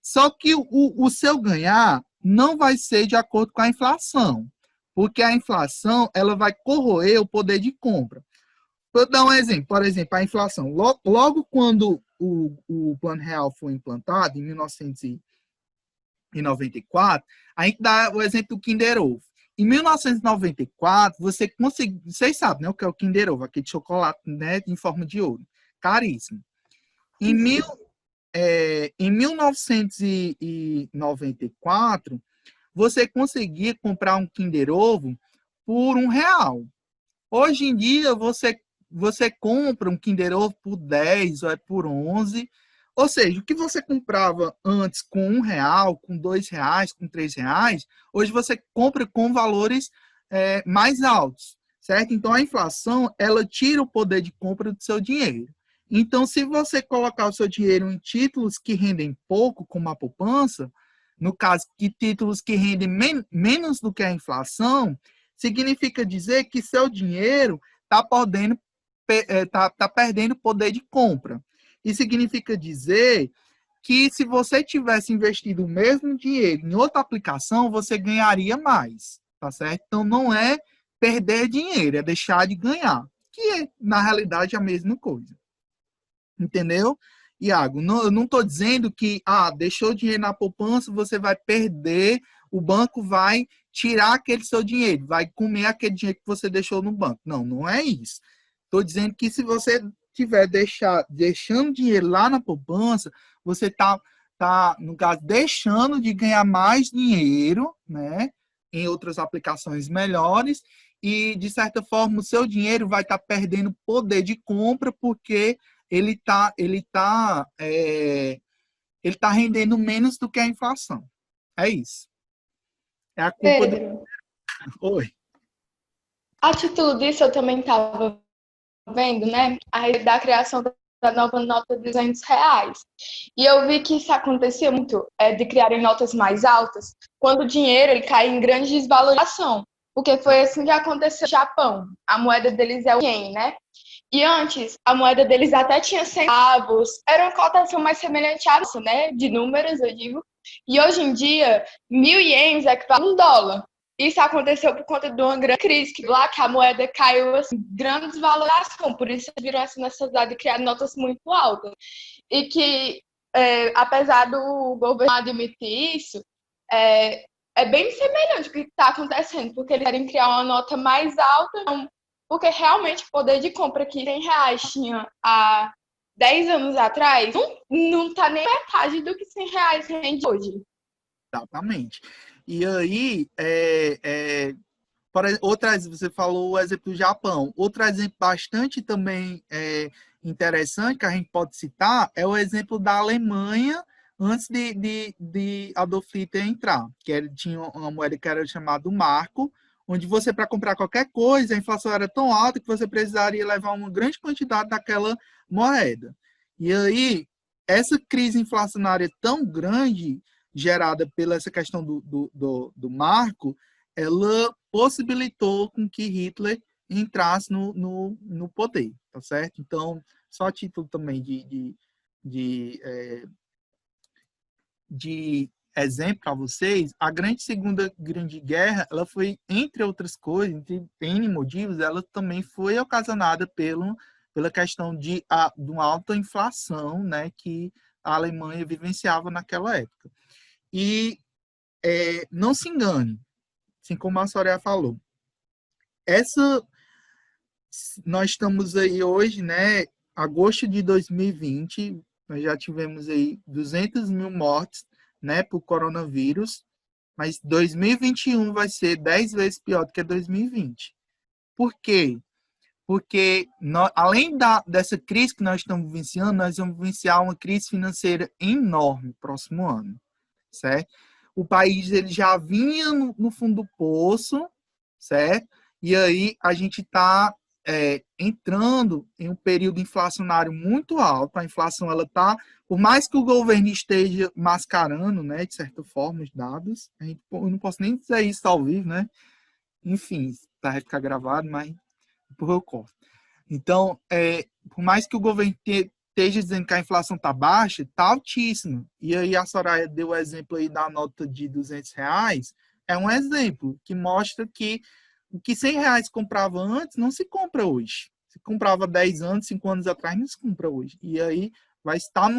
Só que o seu ganhar não vai ser de acordo com a inflação, porque a inflação ela vai corroer o poder de compra. Vou dar um exemplo. Por exemplo, a inflação. Logo quando o Plano Real foi implantado, em 1994, a gente dá o exemplo do Kinder Ovo. Em 1994, vocês sabem, né, o que é o Kinder Ovo, aquele chocolate, né, em forma de ouro. Caríssimo. Em 1994, você conseguia comprar um Kinder Ovo por R$ 1. Hoje em dia, você compra um Kinder Ovo por 10 ou por 11. Ou seja, o que você comprava antes com R$ 1, com R$ 2, com R$ 3, hoje você compra com valores mais altos, certo? Então, a inflação, ela tira o poder de compra do seu dinheiro. Então, se você colocar o seu dinheiro em títulos que rendem pouco, como a poupança, no caso, que títulos que rendem menos do que a inflação, significa dizer que seu dinheiro está perdendo poder de compra. E significa dizer que se você tivesse investido o mesmo dinheiro em outra aplicação, você ganharia mais, tá certo? Então, não é perder dinheiro, é deixar de ganhar, que é, na realidade, a mesma coisa. Entendeu? Iago, eu não estou dizendo que, deixou dinheiro na poupança, você vai perder, o banco vai tirar aquele seu dinheiro, vai comer aquele dinheiro que você deixou no banco. Não, não é isso. Estou dizendo que se você estiver deixando dinheiro lá na poupança, você está, no caso, deixando de ganhar mais dinheiro, né, em outras aplicações melhores, e, de certa forma, o seu dinheiro vai estar perdendo poder de compra, porque ele tá rendendo menos do que a inflação. É isso. É a culpa Pedro, Oi. a título disso eu também estava vendo, né, a respeito da criação da nova nota de R$ 200. E eu vi que isso acontecia muito, de criarem notas mais altas, quando o dinheiro ele cai em grande desvalorização. Porque foi assim que aconteceu no Japão. A moeda deles é o ien, né? E antes, a moeda deles até tinha centavos. Era uma cotação mais semelhante a isso, né? De números, eu digo. E hoje em dia, 1.000 ienes equivale a $1. Isso aconteceu por conta de uma grande crise, que lá que a moeda caiu, assim, grande desvalorização. Por isso, viram essa necessidade de criar notas muito altas. E que, apesar do governo admitir isso, é bem semelhante ao que está acontecendo, porque eles querem criar uma nota mais alta, porque realmente o poder de compra que R$ 100 tinha há 10 anos atrás não está nem metade do que R$ 100 rende hoje. Exatamente. E aí, você falou o exemplo do Japão. Outro exemplo bastante também interessante que a gente pode citar é o exemplo da Alemanha antes de Adolf Hitler entrar, que tinha uma moeda que era chamada marco, onde você, para comprar qualquer coisa, a inflação era tão alta que você precisaria levar uma grande quantidade daquela moeda. E aí, essa crise inflacionária tão grande, gerada pela essa questão do marco, ela possibilitou com que Hitler entrasse no poder, tá certo? Então, só a título também de exemplo para vocês, a Segunda Grande Guerra, ela foi, entre outras coisas, entre N motivos, ela também foi ocasionada pela questão de uma alta inflação, né, que a Alemanha vivenciava naquela época. E não se engane, assim como a Soraya falou, nós estamos aí hoje, né, agosto de 2020, nós já tivemos aí 200 mil mortes, né, por coronavírus, mas 2021 vai ser 10 vezes pior do que 2020. Por quê? Porque, além dessa crise que nós estamos vivenciando, nós vamos vivenciar uma crise financeira enorme no próximo ano, certo? O país ele já vinha no fundo do poço, certo? E aí a gente está entrando em um período inflacionário muito alto. A inflação, ela está, por mais que o governo esteja mascarando, né, de certa forma, os dados, eu não posso nem dizer isso ao vivo, né? Enfim, vai ficar gravado, mas depois eu corto. Então, por mais que o governo esteja dizendo que a inflação está baixa, está altíssima. E aí a Soraya deu o exemplo aí da nota de R$ 200, é um exemplo que mostra que o que R$ 100 comprava antes não se compra hoje. Se comprava 10 anos, 5 anos atrás, não se compra hoje. E aí vai estar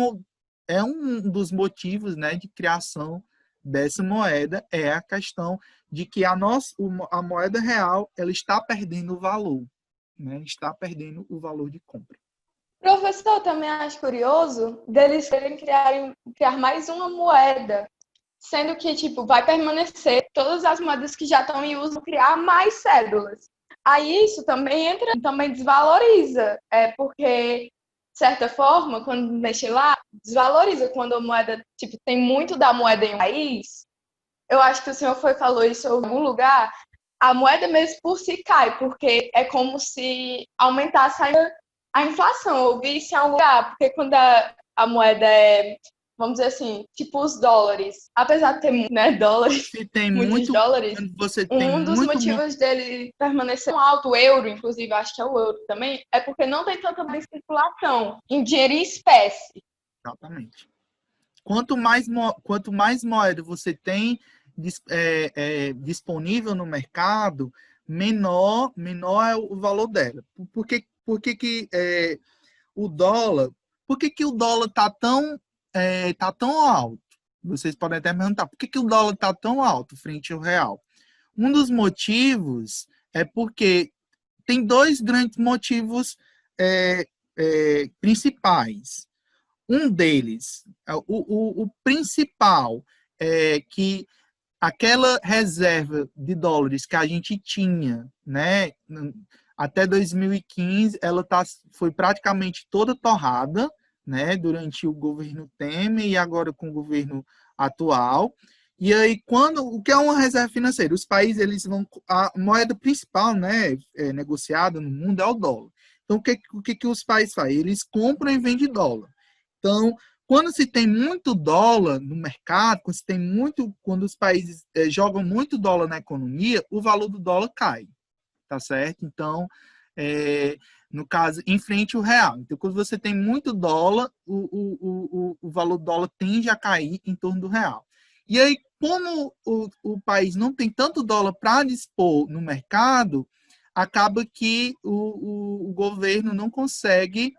é um dos motivos, né, de criação dessa moeda, é a questão de que a moeda real ela está perdendo o valor, né? Está perdendo o valor de compra. Professor, eu também acho curioso deles querem criar mais uma moeda, sendo que, tipo, vai permanecer todas as moedas que já estão em uso, criar mais cédulas. Aí isso também também desvaloriza, porque, de certa forma, quando mexe lá, desvaloriza quando a moeda, tipo, tem muito da moeda em um país. Eu acho que o senhor falou isso em algum lugar, a moeda mesmo por si cai, porque é como se aumentasse a inflação. Eu ouvi isso em algum lugar, porque quando a moeda vamos dizer assim, tipo os dólares, apesar de ter, né, dólares, Se tem muitos dólares, você tem um dos motivos dele permanecer tão alto, o euro, inclusive, acho que é o euro também, é porque não tem tanta circulação em dinheiro em espécie. Exatamente. Quanto mais moeda você tem disponível no mercado, menor é o valor dela. Por que o dólar? Por que o dólar está tão alto? Vocês podem até me perguntar, por que o dólar está tão alto frente ao real? Um dos motivos é porque tem dois grandes motivos principais. Um deles, o principal, é que aquela reserva de dólares que a gente tinha, né, até 2015, ela foi praticamente toda torrada, né, durante o governo Temer e agora com o governo atual. E aí, o que é uma reserva financeira? Os países, a moeda principal, né, negociada no mundo é o dólar. Então, o que os países fazem? Eles compram e vendem dólar. Então, quando se tem muito dólar no mercado, quando os países jogam muito dólar na economia, o valor do dólar cai, tá certo? Então, no caso, em frente ao real. Então, quando você tem muito dólar, o valor do dólar tende a cair em torno do real. E aí, como o país não tem tanto dólar para dispor no mercado, acaba que o governo não consegue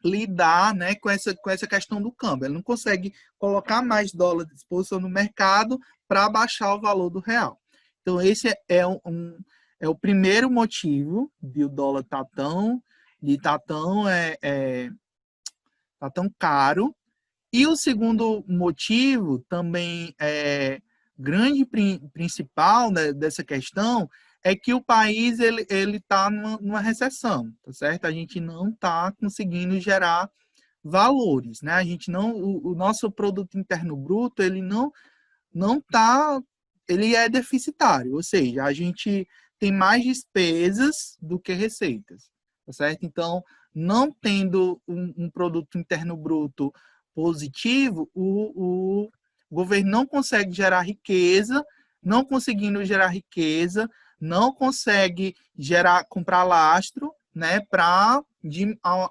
lidar, né, com essa questão do câmbio. Ele não consegue colocar mais dólar à disposição no mercado para baixar o valor do real. Então, esse é o primeiro motivo de o dólar estar tão caro. E o segundo motivo, também grande principal, né, dessa questão, é que o país ele está numa recessão, tá certo? A gente não está conseguindo gerar valores, né? A gente não, o nosso produto interno bruto ele não tá, ele é deficitário, ou seja, a gente tem mais despesas do que receitas, tá certo? Então, não tendo um produto interno bruto positivo, o governo não consegue gerar riqueza, não conseguindo gerar riqueza, não consegue comprar lastro, né, para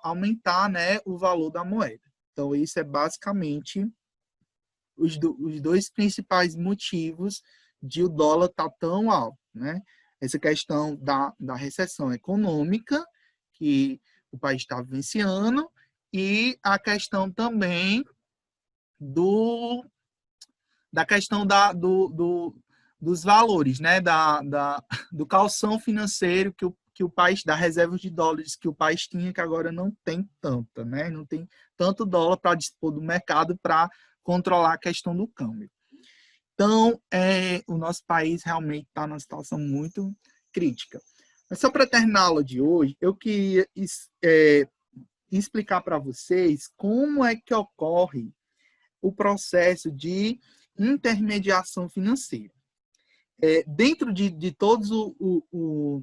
aumentar, né, o valor da moeda. Então, isso é basicamente os dois principais motivos de o dólar estar tão alto, né? Essa questão da recessão econômica que o país está vivenciando e a questão também da questão dos valores, né? Do calção financeiro que o país, da reserva de dólares que o país tinha, que agora não tem tanta, né? Não tem tanto dólar para dispor do mercado para controlar a questão do câmbio. Então, o nosso país realmente está numa situação muito crítica. Mas só para terminar a aula de hoje, eu queria explicar para vocês como é que ocorre o processo de intermediação financeira. Dentro de todos o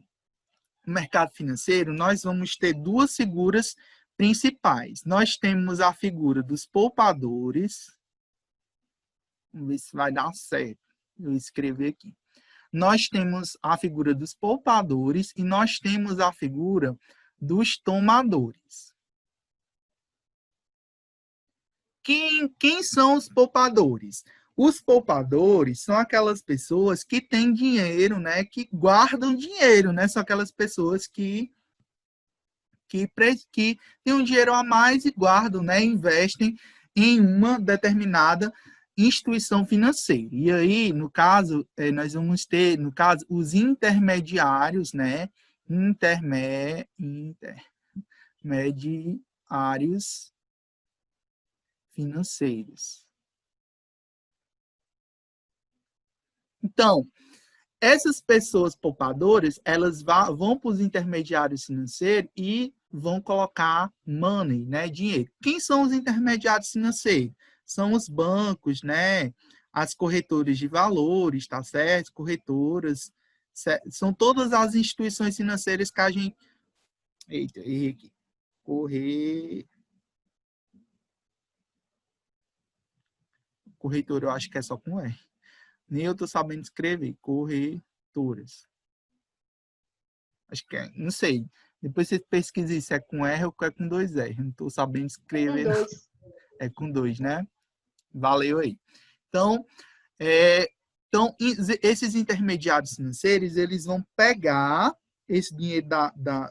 mercado financeiro, nós vamos ter duas figuras principais. Nós temos a figura dos poupadores. Vamos ver se vai dar certo. Eu vou escrever aqui. Nós temos a figura dos poupadores e nós temos a figura dos tomadores. Quem são os poupadores? Os poupadores são aquelas pessoas que têm dinheiro, né? Que guardam dinheiro, né? São aquelas pessoas que têm um dinheiro a mais e guardam, né? Investem em uma determinada instituição financeira. E aí, no caso, nós vamos ter, no caso, os intermediários, né? Intermediários financeiros. Então, essas pessoas poupadoras, elas vão para os intermediários financeiros e vão colocar money, né? Dinheiro. Quem são os intermediários financeiros? São os bancos, né? As corretoras de valores, tá certo? Corretoras, são todas as instituições financeiras que a gente... Eita, errei aqui. Corretora, eu acho que é só com R. Nem eu tô sabendo escrever. Corretoras. Acho que não sei. Depois você pesquisa se é com R ou é com 2 R. Não tô sabendo escrever. É com 2, né? Valeu aí. Então, esses intermediários financeiros, eles vão pegar esse dinheiro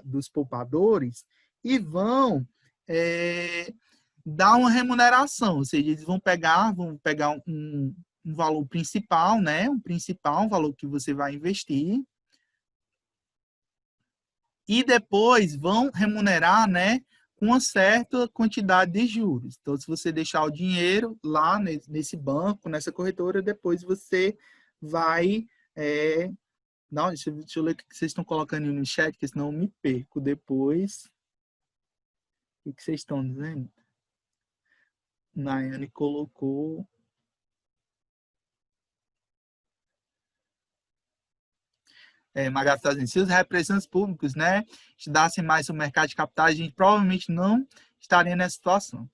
dos poupadores e vão dar uma remuneração. Ou seja, eles vão pegar um valor principal, né? Um valor que você vai investir. E depois vão remunerar, né? Uma certa quantidade de juros. Então, se você deixar o dinheiro lá nesse banco, nessa corretora, depois você vai... Não, deixa eu ler o que vocês estão colocando aí no chat, porque senão eu me perco depois. O que vocês estão dizendo? Nayane colocou... Magali está dizendo, se os representantes públicos, né, estudassem mais sobre o mercado de capitais, a gente provavelmente não estaria nessa situação.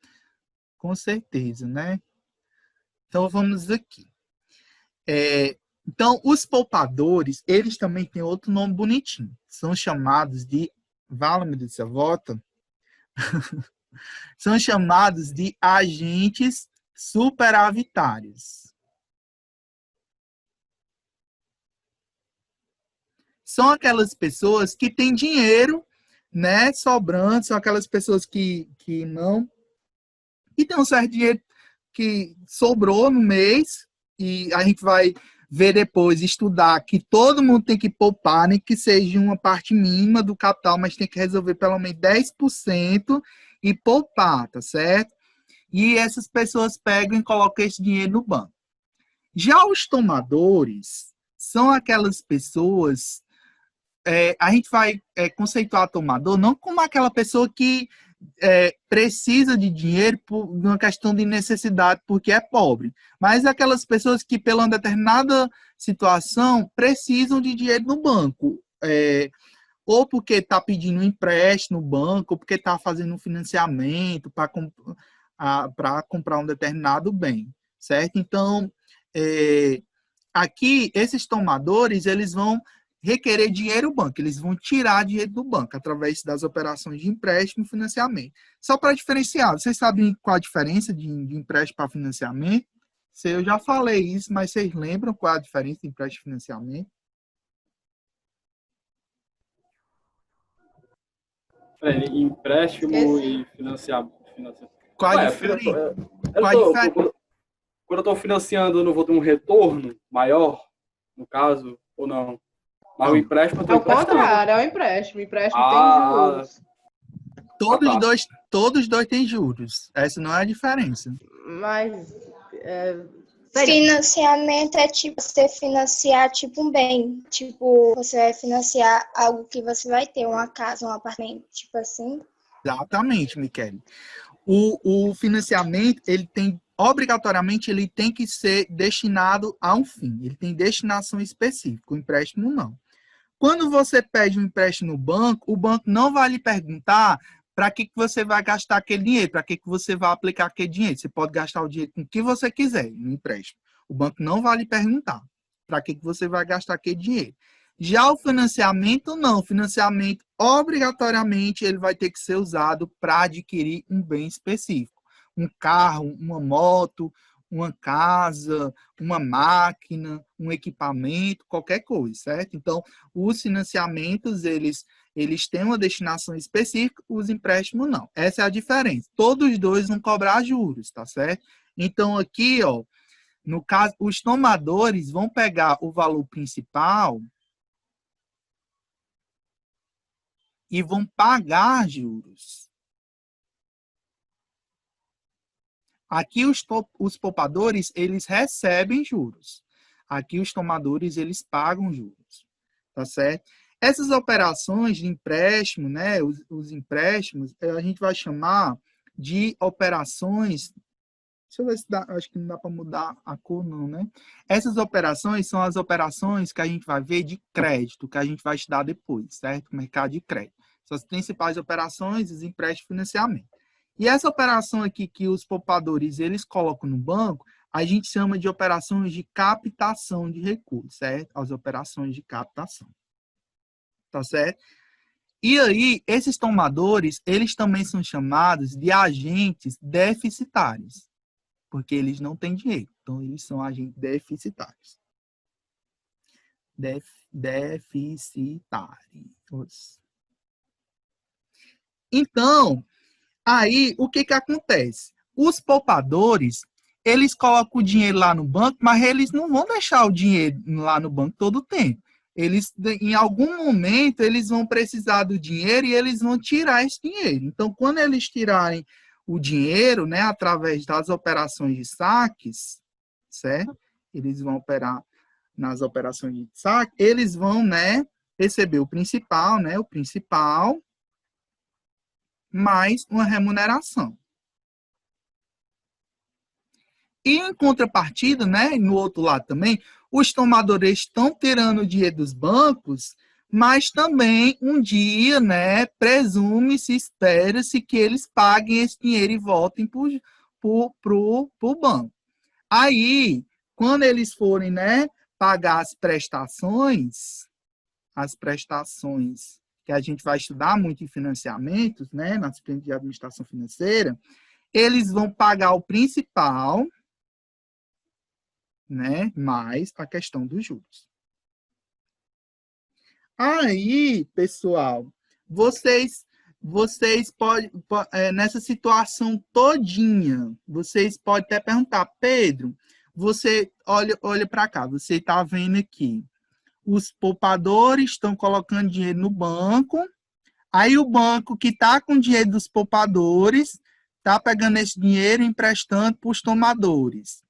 Com certeza, né? Então, vamos aqui. Então, os poupadores, eles também têm outro nome bonitinho. São chamados de... Vala-me do seu voto. São chamados de agentes superavitários. São aquelas pessoas que têm dinheiro, né, sobrando, são aquelas pessoas que não... E tem um certo dinheiro que sobrou no mês, e a gente vai ver depois, estudar, que todo mundo tem que poupar, nem que seja uma parte mínima do capital, mas tem que resolver pelo menos 10% e poupar, tá certo? E essas pessoas pegam e colocam esse dinheiro no banco. Já os tomadores são aquelas pessoas... a gente vai conceituar tomador não como aquela pessoa que precisa de dinheiro por uma questão de necessidade porque é pobre, mas aquelas pessoas que, pela uma determinada situação, precisam de dinheiro no banco, ou porque está pedindo um empréstimo no banco, ou porque está fazendo um financiamento para comprar um determinado bem, certo? Então, aqui, esses tomadores, eles vão requerer dinheiro do banco. Eles vão tirar dinheiro do banco através das operações de empréstimo e financiamento. Só para diferenciar, vocês sabem qual a diferença de empréstimo para financiamento? Eu já falei isso, mas vocês lembram qual a diferença de empréstimo e financiamento? Empréstimo e financiamento. Qual a Ué, diferença? Quando eu estou financiando, eu não vou ter um retorno maior, no caso, ou não? Mas o empréstimo eu Ao estou emprestando. contrário, é o empréstimo. O empréstimo tem juros. Todos os dois têm juros. Essa não é a diferença. Mas Financiamento é tipo você financiar tipo um bem. Tipo, você vai financiar algo que você vai ter, uma casa, um apartamento, tipo assim. Exatamente, Michele. O financiamento, obrigatoriamente, ele tem que ser destinado a um fim. Ele tem destinação específica. O empréstimo, não. Quando você pede um empréstimo no banco, o banco não vai lhe perguntar para que você vai gastar aquele dinheiro, para que você vai aplicar aquele dinheiro. Você pode gastar o dinheiro com o que você quiser no empréstimo. O banco não vai lhe perguntar para que você vai gastar aquele dinheiro. Já o financiamento, não. O financiamento, obrigatoriamente, ele vai ter que ser usado para adquirir um bem específico. Um carro, uma moto, uma casa, uma máquina, um equipamento, qualquer coisa, certo? Então, os financiamentos, eles têm uma destinação específica, os empréstimos não. Essa é a diferença. Todos os dois vão cobrar juros, tá certo? Então, aqui, ó, no caso, os tomadores vão pegar o valor principal e vão pagar juros. Aqui os poupadores, eles recebem juros. Aqui os tomadores, eles pagam juros. Tá certo? Essas operações de empréstimo, né, os empréstimos, a gente vai chamar de operações. Deixa eu ver se dá, acho que não dá para mudar a cor, não, né? Essas operações são as operações que a gente vai ver de crédito, que a gente vai estudar depois, certo? Mercado de crédito. São as principais operações, os empréstimos e financiamento. E essa operação aqui que os poupadores eles colocam no banco, a gente chama de operações de captação de recursos, certo? As operações de captação. Tá certo? E aí, esses tomadores, eles também são chamados de agentes deficitários, porque eles não têm dinheiro. Então, eles são agentes deficitários. Deficitários. Então, aí, o que acontece? Os poupadores, eles colocam o dinheiro lá no banco, mas eles não vão deixar o dinheiro lá no banco todo o tempo. Eles, em algum momento, eles vão precisar do dinheiro e eles vão tirar esse dinheiro. Então, quando eles tirarem o dinheiro, né, através das operações de saques, certo? Eles vão operar nas operações de saque, eles vão, né, receber o principal, mais uma remuneração. E em contrapartida, né, no outro lado também, os tomadores estão tirando o dinheiro dos bancos, mas também um dia, né, presume-se, espera-se que eles paguem esse dinheiro e voltem para o banco. Aí, quando eles forem, né, pagar as prestações que a gente vai estudar muito em financiamentos, né, na disciplina de administração financeira, eles vão pagar o principal, né, mais a questão dos juros. Aí, pessoal, vocês podem, nessa situação todinha, vocês podem até perguntar, Pedro, você olha para cá, você está vendo aqui, os poupadores estão colocando dinheiro no banco, aí o banco que está com o dinheiro dos poupadores está pegando esse dinheiro e emprestando para os tomadores.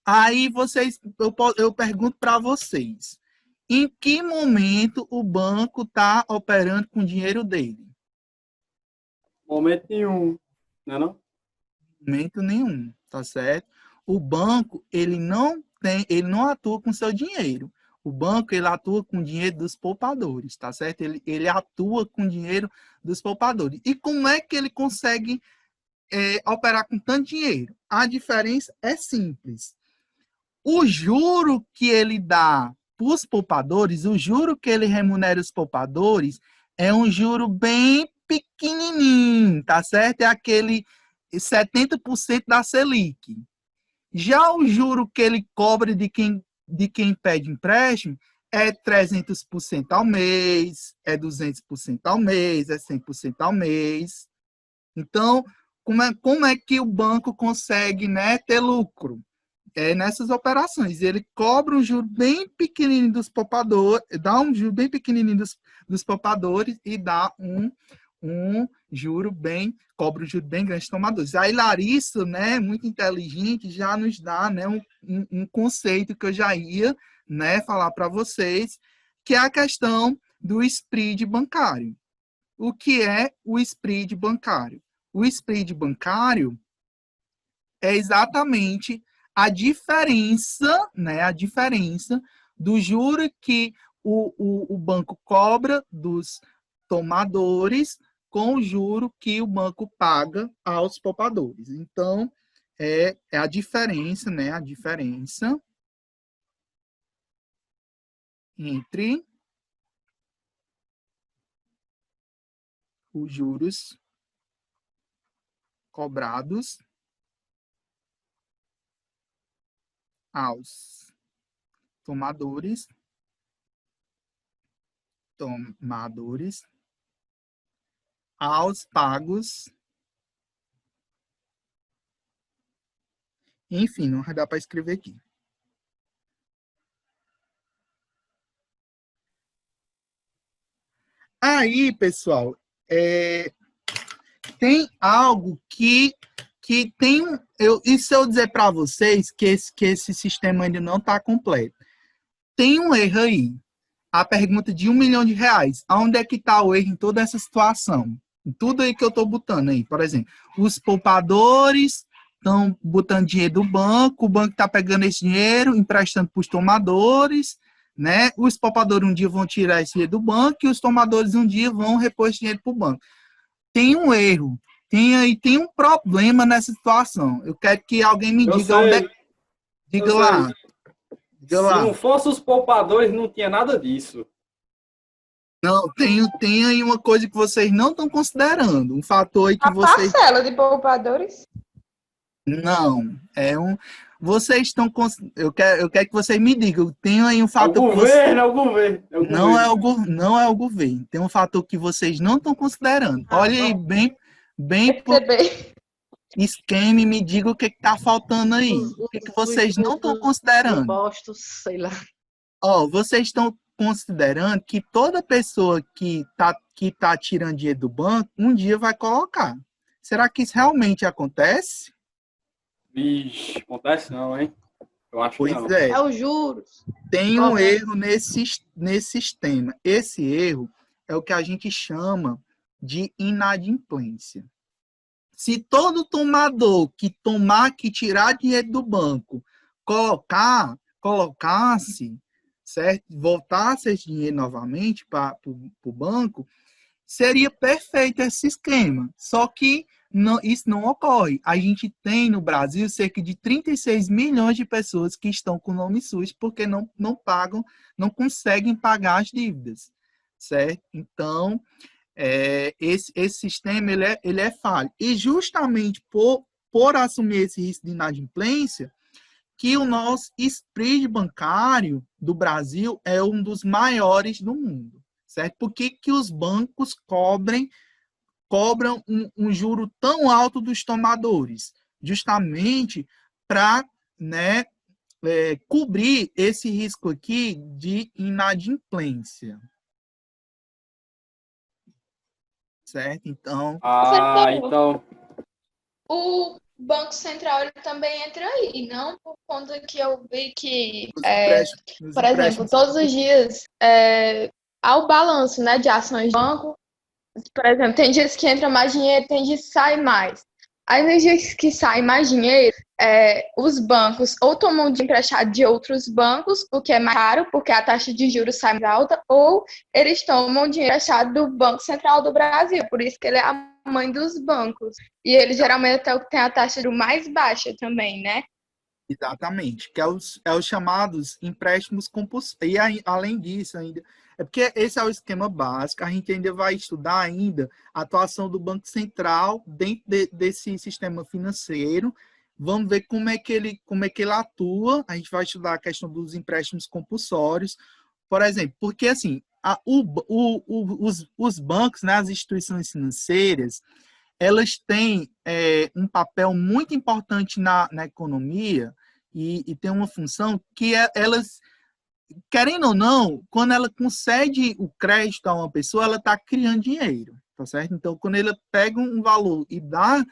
Aí eu pergunto para vocês, em que momento o banco está operando com o dinheiro dele? Momento nenhum, não é não? Momento nenhum, tá certo? O banco, ele não atua com seu dinheiro. O banco, ele atua com o dinheiro dos poupadores, tá certo? Ele atua com o dinheiro dos poupadores. E como é que ele consegue operar com tanto dinheiro? A diferença é simples. O juro que ele dá para os poupadores, o juro que ele remunera os poupadores é um juro bem pequenininho, tá certo? É aquele 70% da Selic. Já o juro que ele cobra de quem pede empréstimo é 300% ao mês, é 200% ao mês, é 100% ao mês. Então, como é que o banco consegue, né, ter lucro? É nessas operações. Ele cobra um juro bem pequenininho dos poupadores, dá um juro bem pequenininho dos poupadores e dá cobra um juro bem grande dos tomadores. Aí Larissa, né, muito inteligente, já nos dá, né, um conceito que eu já ia, né, falar para vocês, que é a questão do spread bancário. O que é o spread bancário? O spread bancário é exatamente a diferença, né, a diferença do juro que o banco cobra dos tomadores com o juro que o banco paga aos poupadores. Então, é a diferença, né, a diferença entre os juros cobrados aos tomadores aos pagos. Enfim, não vai dar para escrever aqui. Aí, pessoal, tem algo que tem e se eu dizer para vocês que esse sistema ainda não está completo? Tem um erro aí. A pergunta de R$1 milhão. Aonde é que está o erro em toda essa situação? Em tudo aí que eu estou botando aí. Por exemplo, os poupadores estão botando dinheiro do banco, o banco está pegando esse dinheiro, emprestando para os tomadores, né? Os poupadores um dia vão tirar esse dinheiro do banco e os tomadores um dia vão repor esse dinheiro para o banco. Tem um erro. Tem um problema nessa situação. Eu quero que alguém me diga onde é. Diga lá. Se não fosse os poupadores, não tinha nada disso. Não, tem aí uma coisa que vocês não estão considerando. Um fator aí que vocês... parcela de poupadores? Não, vocês estão... Eu quero que vocês me digam. Tem aí um fator... É o governo. Não é o governo. Tem um fator que vocês não estão considerando. Olha aí bem por esquema e me diga o que está faltando aí. O que vocês não estão considerando. Impostos, sei lá. Vocês estão considerando que toda pessoa que tá tirando dinheiro do banco, um dia vai colocar. Será que isso realmente acontece? Vixe, acontece não, hein? Eu acho que não. Pois é. É os juros. Tem um erro nesse sistema. Esse erro é o que a gente chama de inadimplência. Se todo tomador que tirar dinheiro do banco colocasse, certo? Voltasse esse dinheiro novamente para o banco, seria perfeito esse esquema. Só que isso não ocorre. A gente tem no Brasil cerca de 36 milhões de pessoas que estão com nome SUS porque não pagam, não conseguem pagar as dívidas, certo? Então, esse sistema ele é falho. E justamente por assumir esse risco de inadimplência, que o nosso spread bancário do Brasil é um dos maiores do mundo, certo? Por que os bancos cobram um juro tão alto dos tomadores? Justamente para, né, cobrir esse risco aqui de inadimplência. Certo? Então... então... O Banco Central ele também entra aí, não? Por conta que eu vi que, por exemplo, todos os dias há o balanço, né, de ações do banco. Por exemplo, tem dias que entra mais dinheiro, tem dias que sai mais. Aí, nos dias que sai mais dinheiro, os bancos ou tomam de emprestado de outros bancos, o que é mais caro, porque a taxa de juros sai mais alta, ou eles tomam de emprestado do Banco Central do Brasil, por isso que ele é a mãe dos bancos. E ele geralmente é o que tem a taxa de juros mais baixa também, né? Exatamente, que é os chamados empréstimos compulsórios. E além disso ainda, é porque esse é o esquema básico, a gente ainda vai estudar ainda a atuação do Banco Central dentro desse sistema financeiro. Vamos ver como é que ele atua. A gente vai estudar a questão dos empréstimos compulsórios, por exemplo, porque assim, os bancos, né, as instituições financeiras, elas têm um papel muito importante na economia e tem uma função que elas, querendo ou não, quando ela concede o crédito a uma pessoa, ela está criando dinheiro, tá certo? Então, quando ela pega um valor e dá,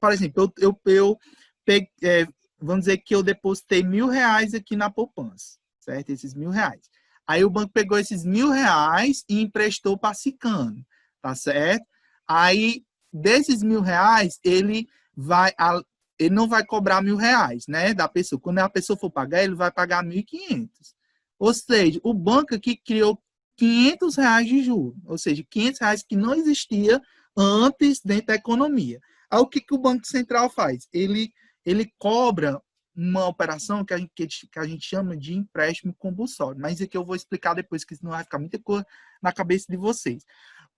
por exemplo, vamos dizer que eu depositei R$ 1.000 aqui na poupança, certo? Esses R$ 1.000. Aí o banco pegou esses R$ 1.000 e emprestou para Sicano, tá certo? Aí desses R$ 1.000, ele não vai cobrar R$ 1.000, né, da pessoa. Quando a pessoa for pagar, ele vai pagar 1.500. Ou seja, o banco aqui criou R$ 500 de juros, ou seja, R$ 500 que não existia antes dentro da economia. Aí o que o Banco Central faz? Ele cobra uma operação que a gente chama de empréstimo compulsório. Mas isso aqui eu vou explicar depois, que senão vai ficar muita coisa na cabeça de vocês.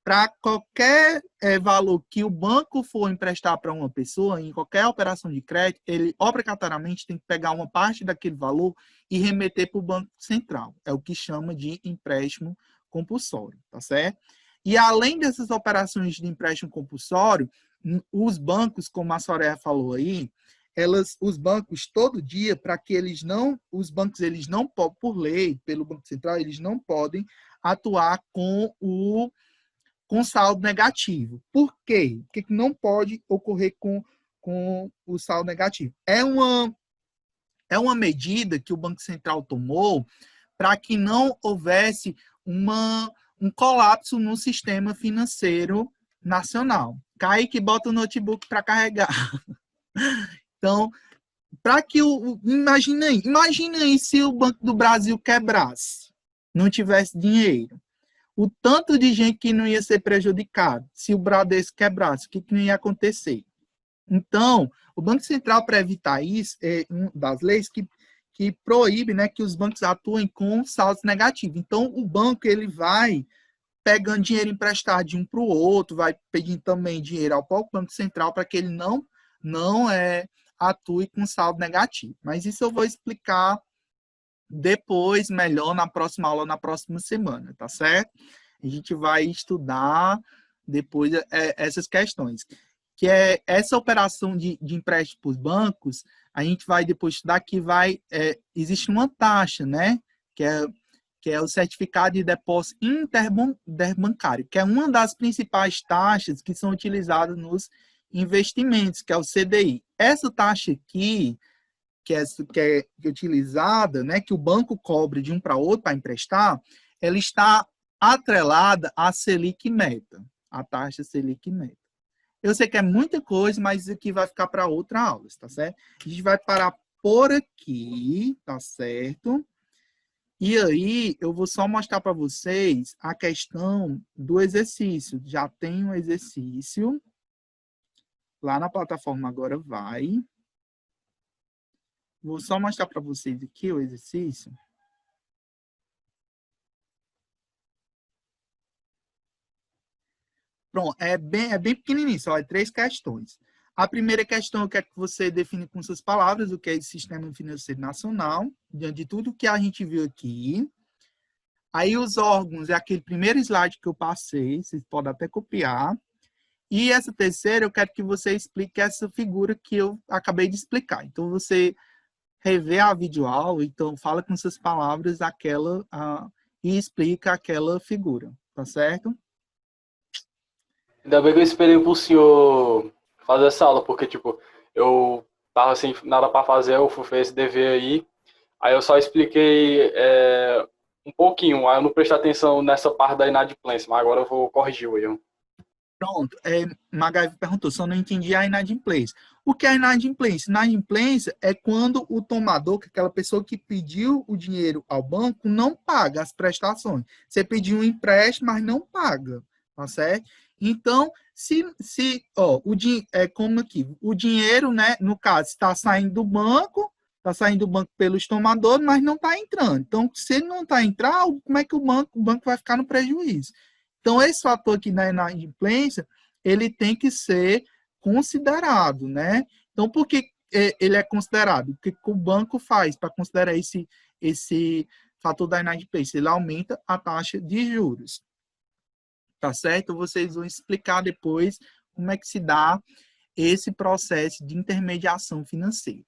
Para qualquer valor que o banco for emprestar para uma pessoa, em qualquer operação de crédito, ele obrigatoriamente tem que pegar uma parte daquele valor e remeter para o Banco Central. É o que chama de empréstimo compulsório, tá certo? E além dessas operações de empréstimo compulsório, os bancos, como a Soraya falou aí, os bancos todo dia, para que os bancos eles não podem, por lei, pelo Banco Central, eles não podem atuar com saldo negativo. Por quê? O que não pode ocorrer com o saldo negativo? É uma medida que o Banco Central tomou para que não houvesse um colapso no sistema financeiro nacional. Kaique, bota o notebook para carregar. Então, para que imagina aí se o Banco do Brasil quebrasse, não tivesse dinheiro. O tanto de gente que não ia ser prejudicado se o Bradesco quebrasse, o que não ia acontecer? Então, o Banco Central, para evitar isso, é uma das leis que proíbe, né, que os bancos atuem com saldos negativos. Então, o banco ele vai pegando dinheiro emprestado de um para o outro, vai pedindo também dinheiro ao próprio Banco Central para que ele não atue com saldo negativo. Mas isso eu vou explicar depois, melhor, na próxima aula, na próxima semana, tá certo? A gente vai estudar depois essas questões. Que é essa operação de empréstimo para os bancos, a gente vai depois estudar que existe uma taxa, né? Que é o certificado de depósito interbancário, que é uma das principais taxas que são utilizadas nos investimentos, que é o CDI. Essa taxa aqui, que é utilizada, né, que o banco cobre de um para outro para emprestar, ela está atrelada à Selic Meta, a taxa Selic Meta. Eu sei que é muita coisa, mas isso aqui vai ficar para outra aula, tá certo? A gente vai parar por aqui, tá certo? E aí, eu vou só mostrar para vocês a questão do exercício. Já tem um exercício. Lá na plataforma agora vai. Vou só mostrar para vocês aqui o exercício. Pronto, é bem pequenininho, só é 3 questões. A primeira questão eu quero que você define com suas palavras o que é esse sistema financeiro nacional, diante de tudo que a gente viu aqui. Aí os órgãos é aquele primeiro slide que eu passei, vocês podem até copiar. E essa terceira eu quero que você explique essa figura que eu acabei de explicar. Então você revê a videoaula, então fala com suas palavras e explica aquela figura, tá certo? Ainda bem que eu esperei pro senhor fazer essa aula, porque, tipo, eu tava sem nada para fazer, eu fui fazer esse dever aí eu só expliquei um pouquinho, aí eu não prestei atenção nessa parte da inadimplência, mas agora eu vou corrigir o erro. Pronto, Magai perguntou, só não entendi a inadimplência. O que é inadimplência? Inadimplência é quando o tomador, que é aquela pessoa que pediu o dinheiro ao banco, não paga as prestações. Você pediu um empréstimo, mas não paga, tá certo? Então, como aqui, o dinheiro, né, no caso, está saindo do banco, Está saindo do banco pelos tomadores, mas não está entrando. Então, se ele não está entrando, como é que o banco vai ficar no prejuízo? Então, esse fator aqui na inadimplência, ele tem que ser considerado, né? Então, por que ele é considerado? O que o banco faz para considerar esse fator da inadimplência? Ele aumenta a taxa de juros. Tá certo? Vocês vão explicar depois como é que se dá esse processo de intermediação financeira.